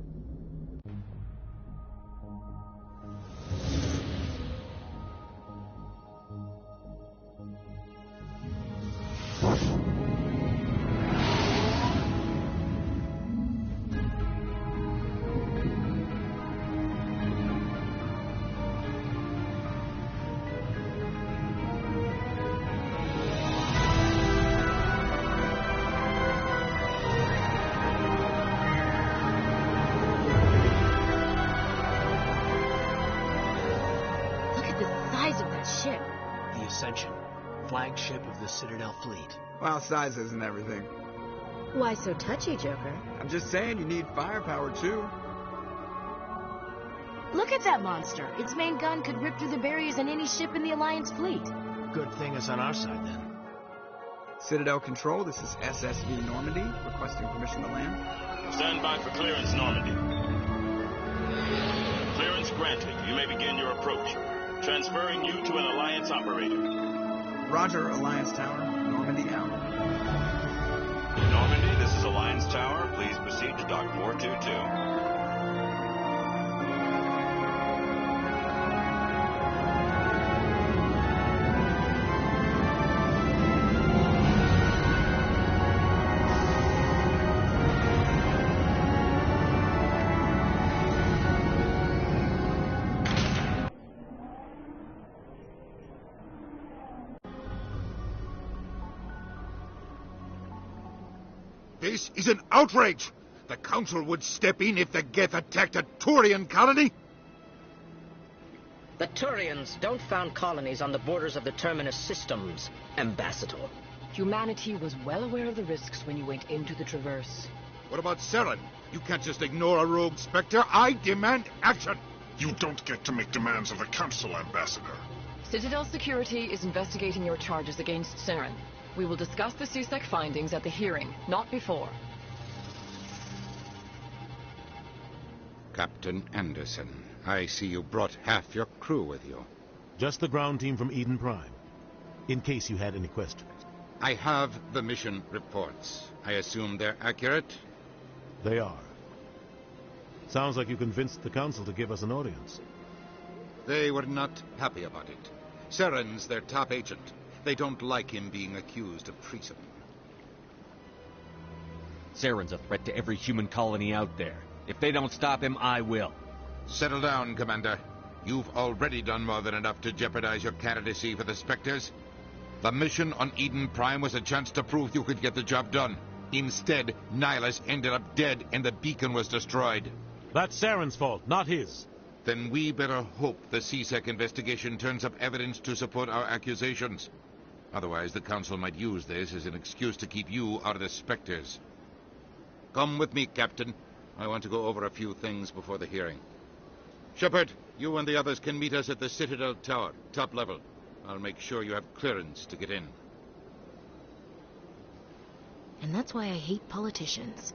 Flagship of the Citadel fleet. Well, size isn't everything. Why so touchy, Joker? I'm just saying you need firepower, too. Look at that monster. Its main gun could rip through the barriers in any ship in the Alliance fleet. Good thing it's on our side, then. Citadel Control, this is SSV Normandy, requesting permission to land. Stand by for clearance, Normandy. Clearance granted. You may begin your approach. Transferring you to an Alliance operator. Roger, Alliance Tower. Normandy out. Normandy, this is Alliance Tower. Please proceed to Dock 422. This is an outrage! The Council would step in if the Geth attacked a Turian colony! The Turians don't found colonies on the borders of the Terminus systems, Ambassador. Humanity was well aware of the risks when you went into the Traverse. What about Saren? You can't just ignore a rogue Spectre. I demand action! You don't get to make demands of the Council, Ambassador. Citadel Security is investigating your charges against Saren. We will discuss the CSEC findings at the hearing, not before. Captain Anderson, I see you brought half your crew with you. Just the ground team from Eden Prime, in case you had any questions. I have the mission reports. I assume they're accurate? They are. Sounds like you convinced the Council to give us an audience. They were not happy about it. Saren's their top agent. They don't like him being accused of treason. Saren's a threat to every human colony out there. If they don't stop him, I will. Settle down, Commander. You've already done more than enough to jeopardize your candidacy for the Spectres. The mission on Eden Prime was a chance to prove you could get the job done. Instead, Nihilus ended up dead and the beacon was destroyed. That's Saren's fault, not his. Then we better hope the CSEC investigation turns up evidence to support our accusations. Otherwise, the Council might use this as an excuse to keep you out of the Spectres. Come with me, Captain. I want to go over a few things before the hearing. Shepard, you and the others can meet us at the Citadel Tower, top level. I'll make sure you have clearance to get in. And that's why I hate politicians.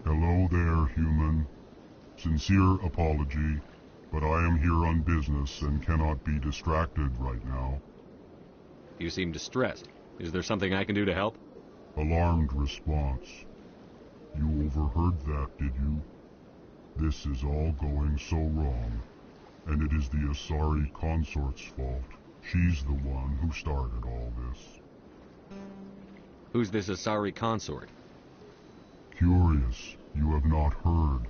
Hello there, human. Sincere apology, but I am here on business and cannot be distracted right now. You seem distressed. Is there something I can do to help? Alarmed response. You overheard that, did you? This is all going so wrong, and it is the Asari consort's fault. She's the one who started all this. Who's this Asari consort? Curious, you have not heard.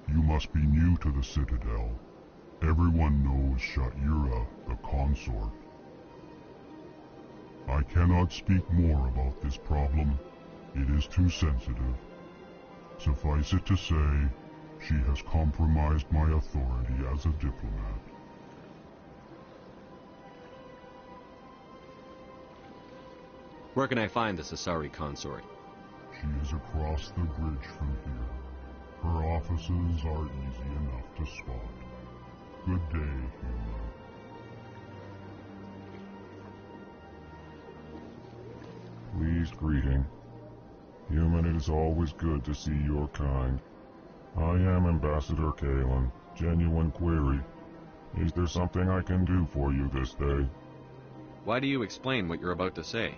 You must be new to the Citadel. Everyone knows Sha'ira, the consort. I cannot speak more about this problem. It is too sensitive. Suffice it to say, she has compromised my authority as a diplomat. Where can I find this Asari consort? She is across the bridge from here. Her offices are easy enough to spot. Good day, human. Pleased greeting. Human, it is always good to see your kind. I am Ambassador Kalen. Genuine query. Is there something I can do for you this day? Why do you explain what you're about to say?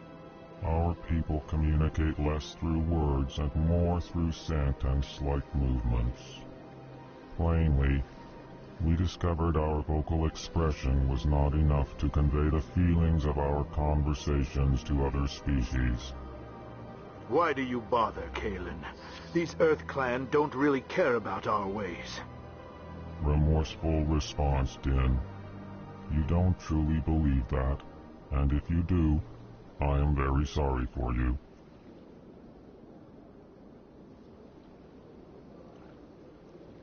Our people communicate less through words and more through scent and slight movements. Plainly, we discovered our vocal expression was not enough to convey the feelings of our conversations to other species. Why do you bother, Kalen? These Earth Clan don't really care about our ways. Remorseful response, Din. You don't truly believe that, and if you do, I am very sorry for you.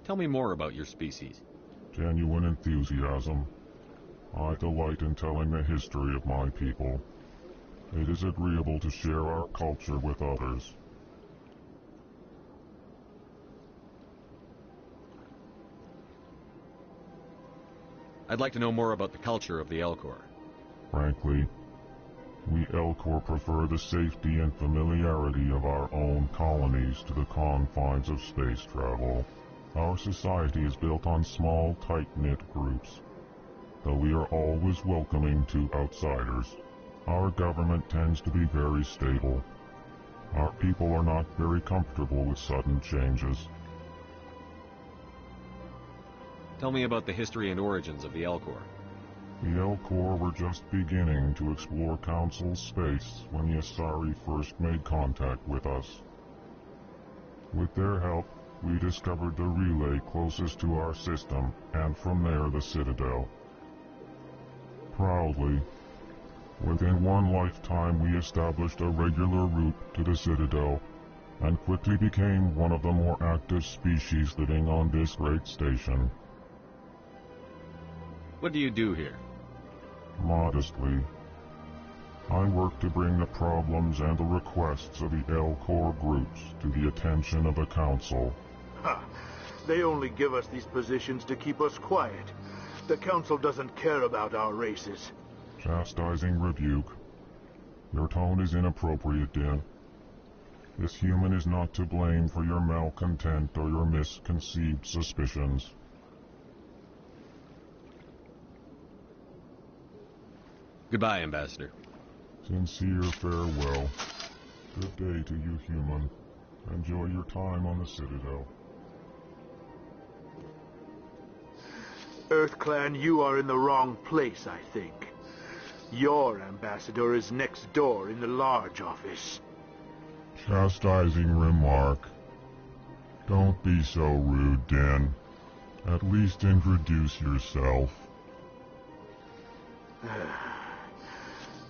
Tell me more about your species. Genuine enthusiasm. I delight in telling the history of my people. It is agreeable to share our culture with others. I'd like to know more about the culture of the Elcor. Frankly, we Elcor prefer the safety and familiarity of our own colonies to the confines of space travel. Our society is built on small, tight-knit groups, though we are always welcoming to outsiders. Our government tends to be very stable. Our people are not very comfortable with sudden changes. Tell me about the history and origins of the Elcor. The Elcor were just beginning to explore Council space when the Asari first made contact with us. With their help, we discovered the relay closest to our system, and from there the Citadel. Proudly, within one lifetime we established a regular route to the Citadel, and quickly became one of the more active species living on this great station. What do you do here? Modestly, I work to bring the problems and the requests of the L-Corps groups to the attention of the Council. Ha! They only give us these positions to keep us quiet. The Council doesn't care about our races. Chastising rebuke. Your tone is inappropriate, Din. This human is not to blame for your malcontent or your misconceived suspicions. Goodbye, Ambassador. Sincere farewell. Good day to you, human. Enjoy your time on the Citadel. EarthClan, you are in the wrong place, I think. Your ambassador is next door in the large office. Chastising remark. Don't be so rude, Din. At least introduce yourself.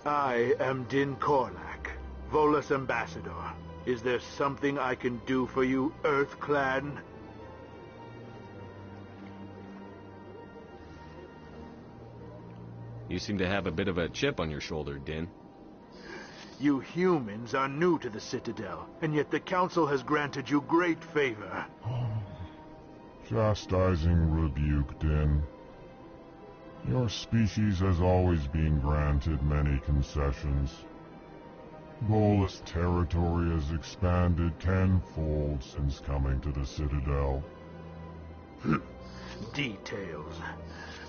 I am Din Korlak, Volus ambassador. Is there something I can do for you, EarthClan? You seem to have a bit of a chip on your shoulder, Din. You humans are new to the Citadel, and yet the Council has granted you great favor. Chastising rebuke, Din. Your species has always been granted many concessions. Volus territory has expanded tenfold since coming to the Citadel. Details.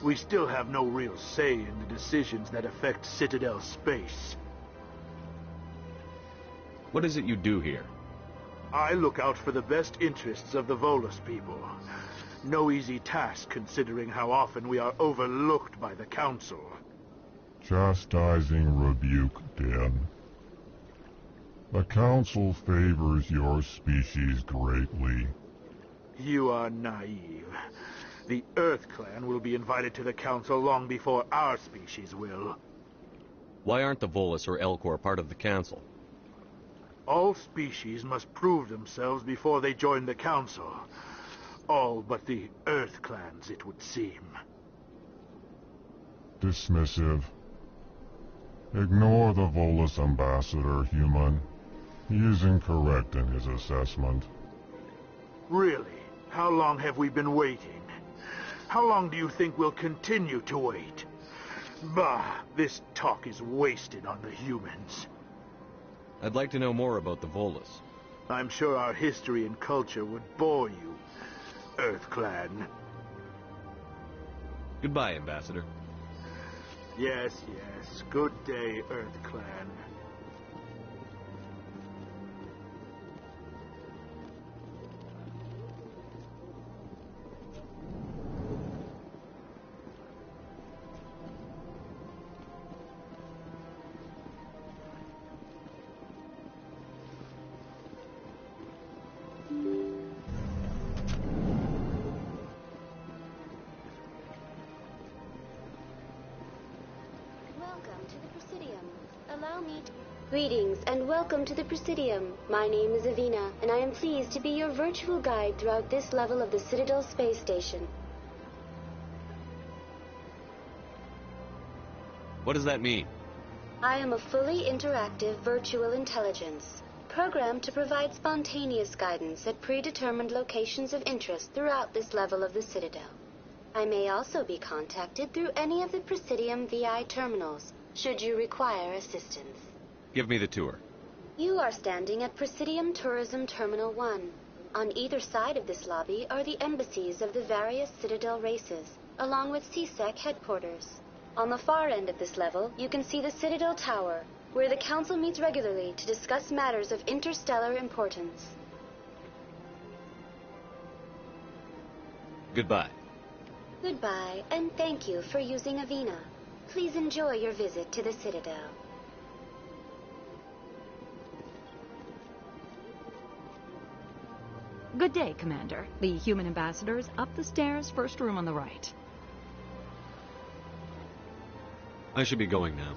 We still have no real say in the decisions that affect Citadel space. What is it you do here? I look out for the best interests of the Volus people. No easy task considering how often we are overlooked by the Council. Chastising rebuke, Din. The Council favors your species greatly. You are naive. The EarthClan will be invited to the Council long before our species will. Why aren't the Volus or L-Corps part of the Council? All species must prove themselves before they join the Council. All but the EarthClans, it would seem. Dismissive. Ignore the Volus ambassador, human. He is incorrect in his assessment. Really? How long have we been waiting? How long do you think we'll continue to wait? Bah, this talk is wasted on the humans. I'd like to know more about the Volus. I'm sure our history and culture would bore you, EarthClan. Goodbye, Ambassador. Yes, yes. Good day, EarthClan. Greetings and welcome to the Presidium. My name is Avina, and I am pleased to be your virtual guide throughout this level of the Citadel Space Station. What does that mean? I am a fully interactive virtual intelligence, programmed to provide spontaneous guidance at predetermined locations of interest throughout this level of the Citadel. I may also be contacted through any of the Presidium VI terminals, should you require assistance. Give me the tour. You are standing at Presidium Tourism Terminal 1. On either side of this lobby are the embassies of the various Citadel races, along with CSEC headquarters. On the far end of this level, you can see the Citadel Tower, where the Council meets regularly to discuss matters of interstellar importance. Goodbye. Goodbye, and thank you for using Avina. Please enjoy your visit to the Citadel. Good day, Commander. The human ambassador is up the stairs, first room on the right. I should be going now.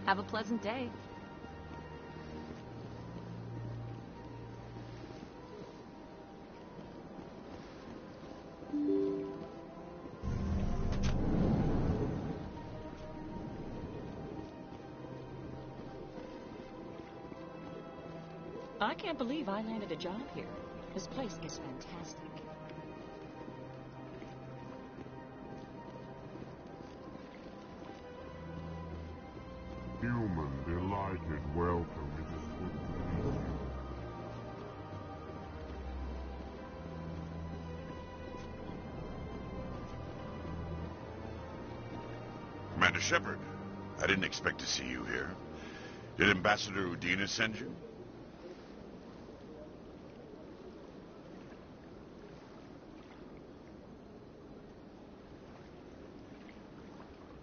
Have a pleasant day. I can't believe I landed a job here. This place is fantastic. Human, delighted welcome. It is good to meet you. Commander Shepard, I didn't expect to see you here. Did Ambassador Udina send you?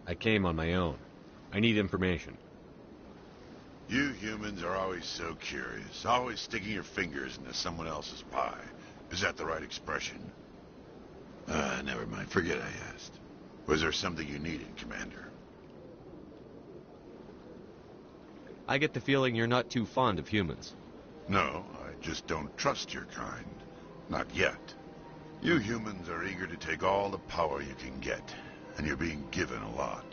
I came on my own. I need information. You humans are always so curious, always sticking your fingers into someone else's pie. Is that the right expression? Never mind. Forget I asked. Was there something you needed, Commander? I get the feeling you're not too fond of humans. No, I just don't trust your kind. Not yet. You humans are eager to take all the power you can get, and you're being given a lot.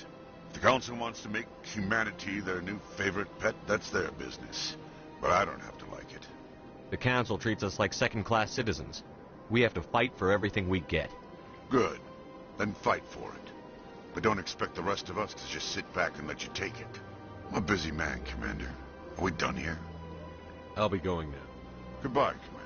If the Council wants to make humanity their new favorite pet, that's their business. But I don't have to like it. The Council treats us like second-class citizens. We have to fight for everything we get. Good. Then fight for it. But don't expect the rest of us to just sit back and let you take it. I'm a busy man, Commander. Are we done here? I'll be going now. Goodbye, Commander.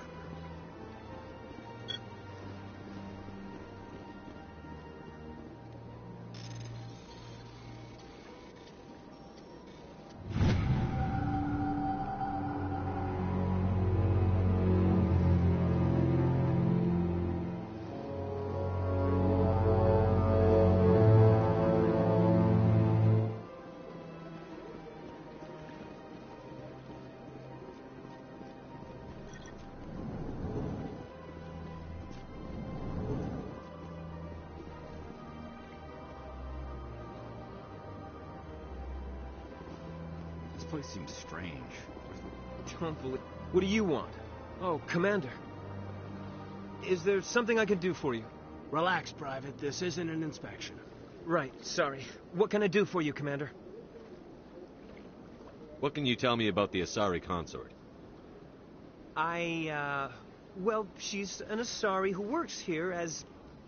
This place seems strange. Don't believe... What do you want? Oh, Commander. Is there something I can do for you? Relax, Private. This isn't an inspection. Right, sorry. What can I do for you, Commander? What can you tell me about the Asari consort? Well, she's an Asari who works here as...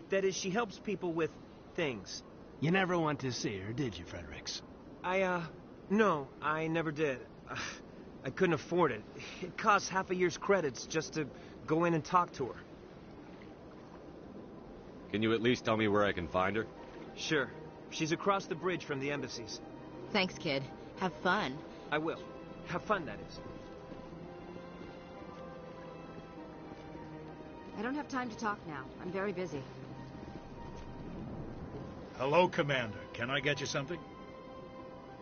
That is, she helps people with things. You never went to see her, did you, Fredericks? No, I never did. I couldn't afford it. It costs half a year's credits just to go in and talk to her. Can you at least tell me where I can find her? Sure. She's across the bridge from the embassies. Thanks, kid. Have fun. I will. Have fun, that is. I don't have time to talk now. I'm very busy. Hello, Commander. Can I get you something?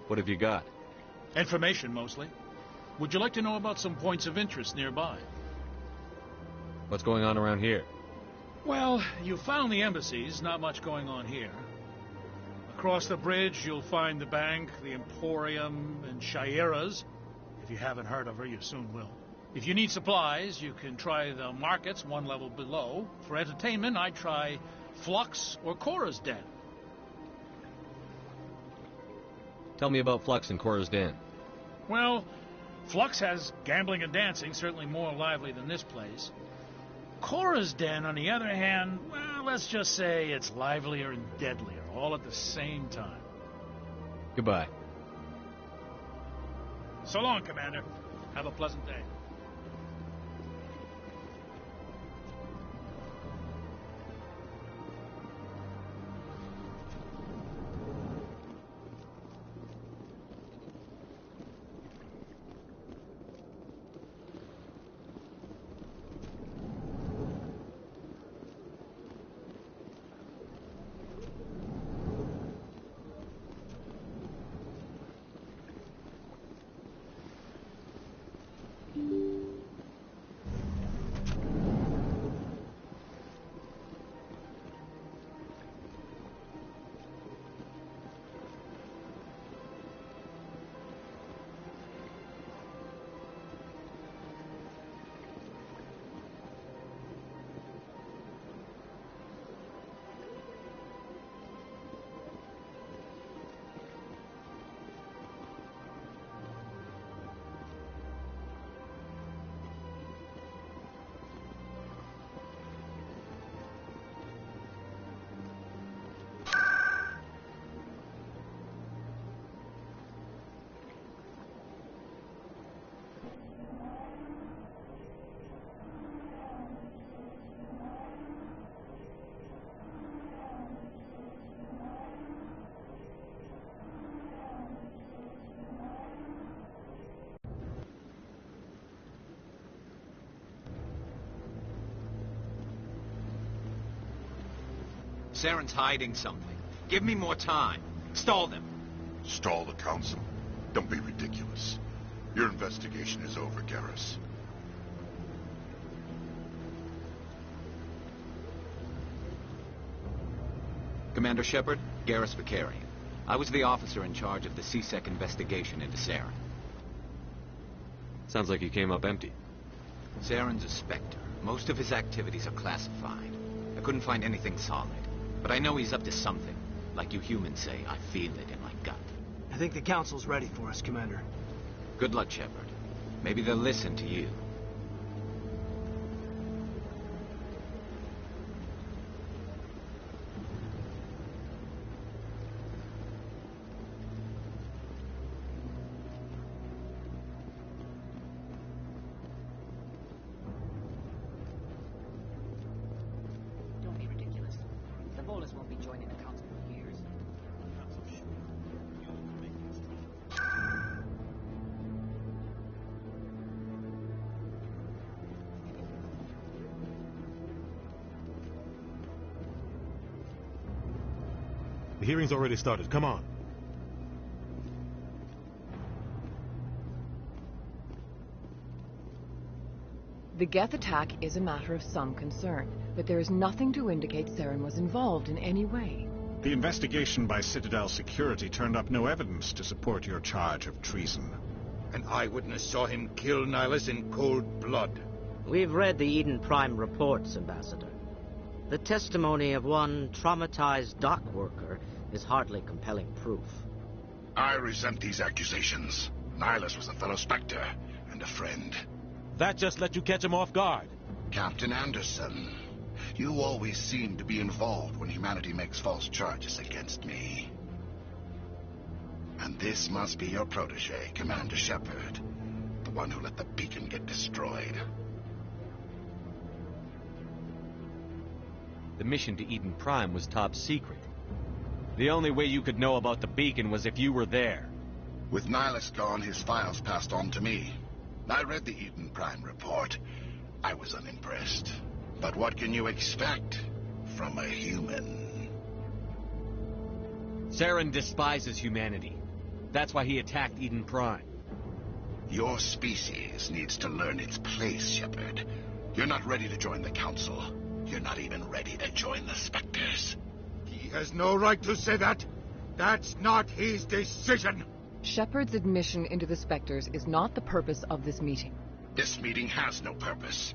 What have you got? Information, mostly. Would you like to know about some points of interest nearby? What's going on around here? Well, you found the embassies. Not much going on here. Across the bridge, you'll find the bank, the Emporium, and Shaira's. If you haven't heard of her, you soon will. If you need supplies, you can try the markets one level below. For entertainment, I'd try Flux or Cora's Den. Tell me about Flux and Cora's Den. Well, Flux has gambling and dancing, certainly more lively than this place. Cora's Den, on the other hand, well, let's just say it's livelier and deadlier, all at the same time. Goodbye. So long, Commander. Have a pleasant day. Saren's hiding something. Give me more time. Stall them. Stall the council? Don't be ridiculous. Your investigation is over, Garrus. Commander Shepard, Garrus Vicarian. I was the officer in charge of the CSEC investigation into Saren. Sounds like you came up empty. Saren's a Spectre. Most of his activities are classified. I couldn't find anything solid. But I know he's up to something. Like you humans say, I feel it in my gut. I think the Council's ready for us, Commander. Good luck, Shepard. Maybe they'll listen to you. Don't be ridiculous. The Volus won't be joining the Council for years. The hearing's already started. Come on. The Geth attack is a matter of some concern, but there is nothing to indicate Saren was involved in any way. The investigation by Citadel Security turned up no evidence to support your charge of treason. An eyewitness saw him kill Nihilus in cold blood. We've read the Eden Prime reports, Ambassador. The testimony of one traumatized dock worker is hardly compelling proof. I resent these accusations. Nihilus was a fellow Spectre and a friend. That just let you catch him off guard. Captain Anderson, you always seem to be involved when humanity makes false charges against me. And this must be your protege, Commander Shepard, the one who let the beacon get destroyed. The mission to Eden Prime was top secret. The only way you could know about the beacon was if you were there. With Nihilus gone, his files passed on to me. I read the Eden Prime report. I was unimpressed. But what can you expect from a human? Saren despises humanity. That's why he attacked Eden Prime. Your species needs to learn its place, Shepard. You're not ready to join the Council. You're not even ready to join the Spectres. He has no right to say that. That's not his decision. Shepard's admission into the Spectres is not the purpose of this meeting. This meeting has no purpose.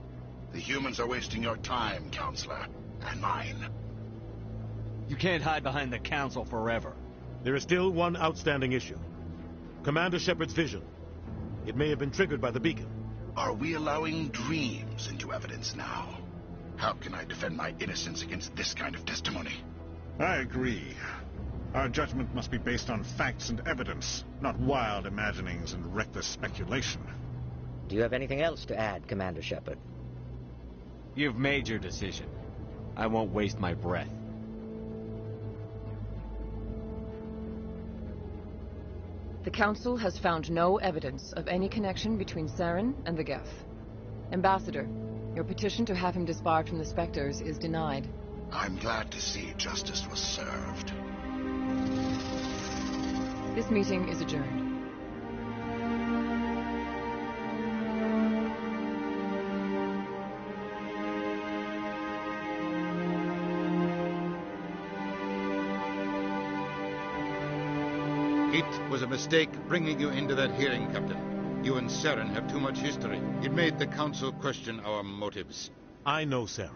The humans are wasting your time, Counselor, and mine. You can't hide behind the Council forever. There is still one outstanding issue. Commander Shepard's vision. It may have been triggered by the beacon. Are we allowing dreams into evidence now? How can I defend my innocence against this kind of testimony? I agree. Our judgment must be based on facts and evidence, not wild imaginings and reckless speculation. Do you have anything else to add, Commander Shepard? You've made your decision. I won't waste my breath. The Council has found no evidence of any connection between Saren and the Geth. Ambassador, your petition to have him disbarred from the Spectres is denied. I'm glad to see justice was served. This meeting is adjourned. It was a mistake bringing you into that hearing, Captain. You and Saren have too much history. It made the Council question our motives. I know Saren.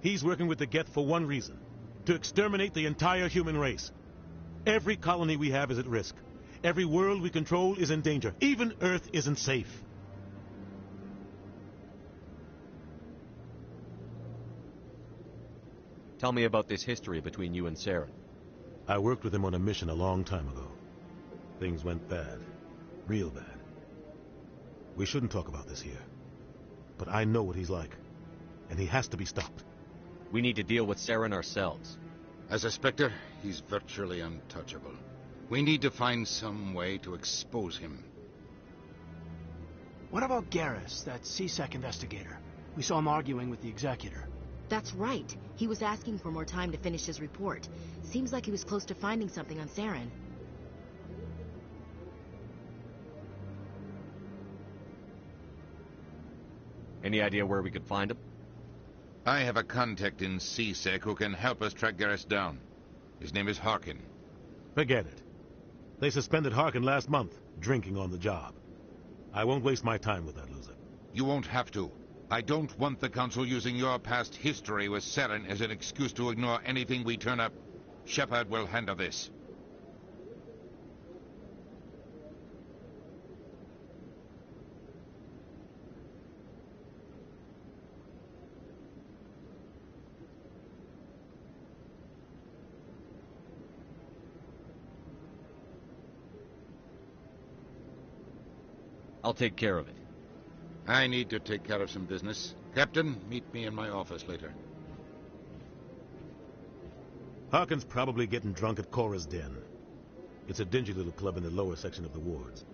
He's working with the Geth for one reason. To exterminate the entire human race. Every colony we have is at risk. Every world we control is in danger. Even Earth isn't safe. Tell me about this history between you and Saren. I worked with him on a mission a long time ago. Things went bad. Real bad. We shouldn't talk about this here. But I know what he's like. And he has to be stopped. We need to deal with Saren ourselves. As a Spectre, he's virtually untouchable. We need to find some way to expose him. What about Garrus, that CSEC investigator? We saw him arguing with the Executor. That's right. He was asking for more time to finish his report. Seems like he was close to finding something on Saren. Any idea where we could find him? I have a contact in CSEC who can help us track Garrus down. His name is Harkin. Forget it. They suspended Harkin last month, drinking on the job. I won't waste my time with that loser. You won't have to. I don't want the Council using your past history with Saren as an excuse to ignore anything we turn up. Shepard will handle this. I'll take care of it. I need to take care of some business. Captain, meet me in my office later. Harkin's probably getting drunk at Cora's Den. It's a dingy little club in the lower section of the wards.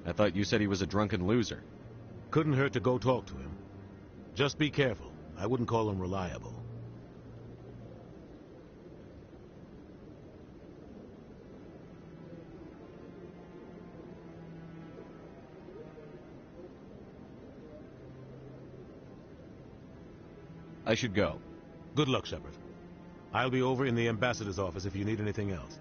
I thought you said he was a drunken loser. Couldn't hurt to go talk to him. Just be careful. I wouldn't call him reliable. I should go. Good luck, Shepard. I'll be over in the ambassador's office if you need anything else.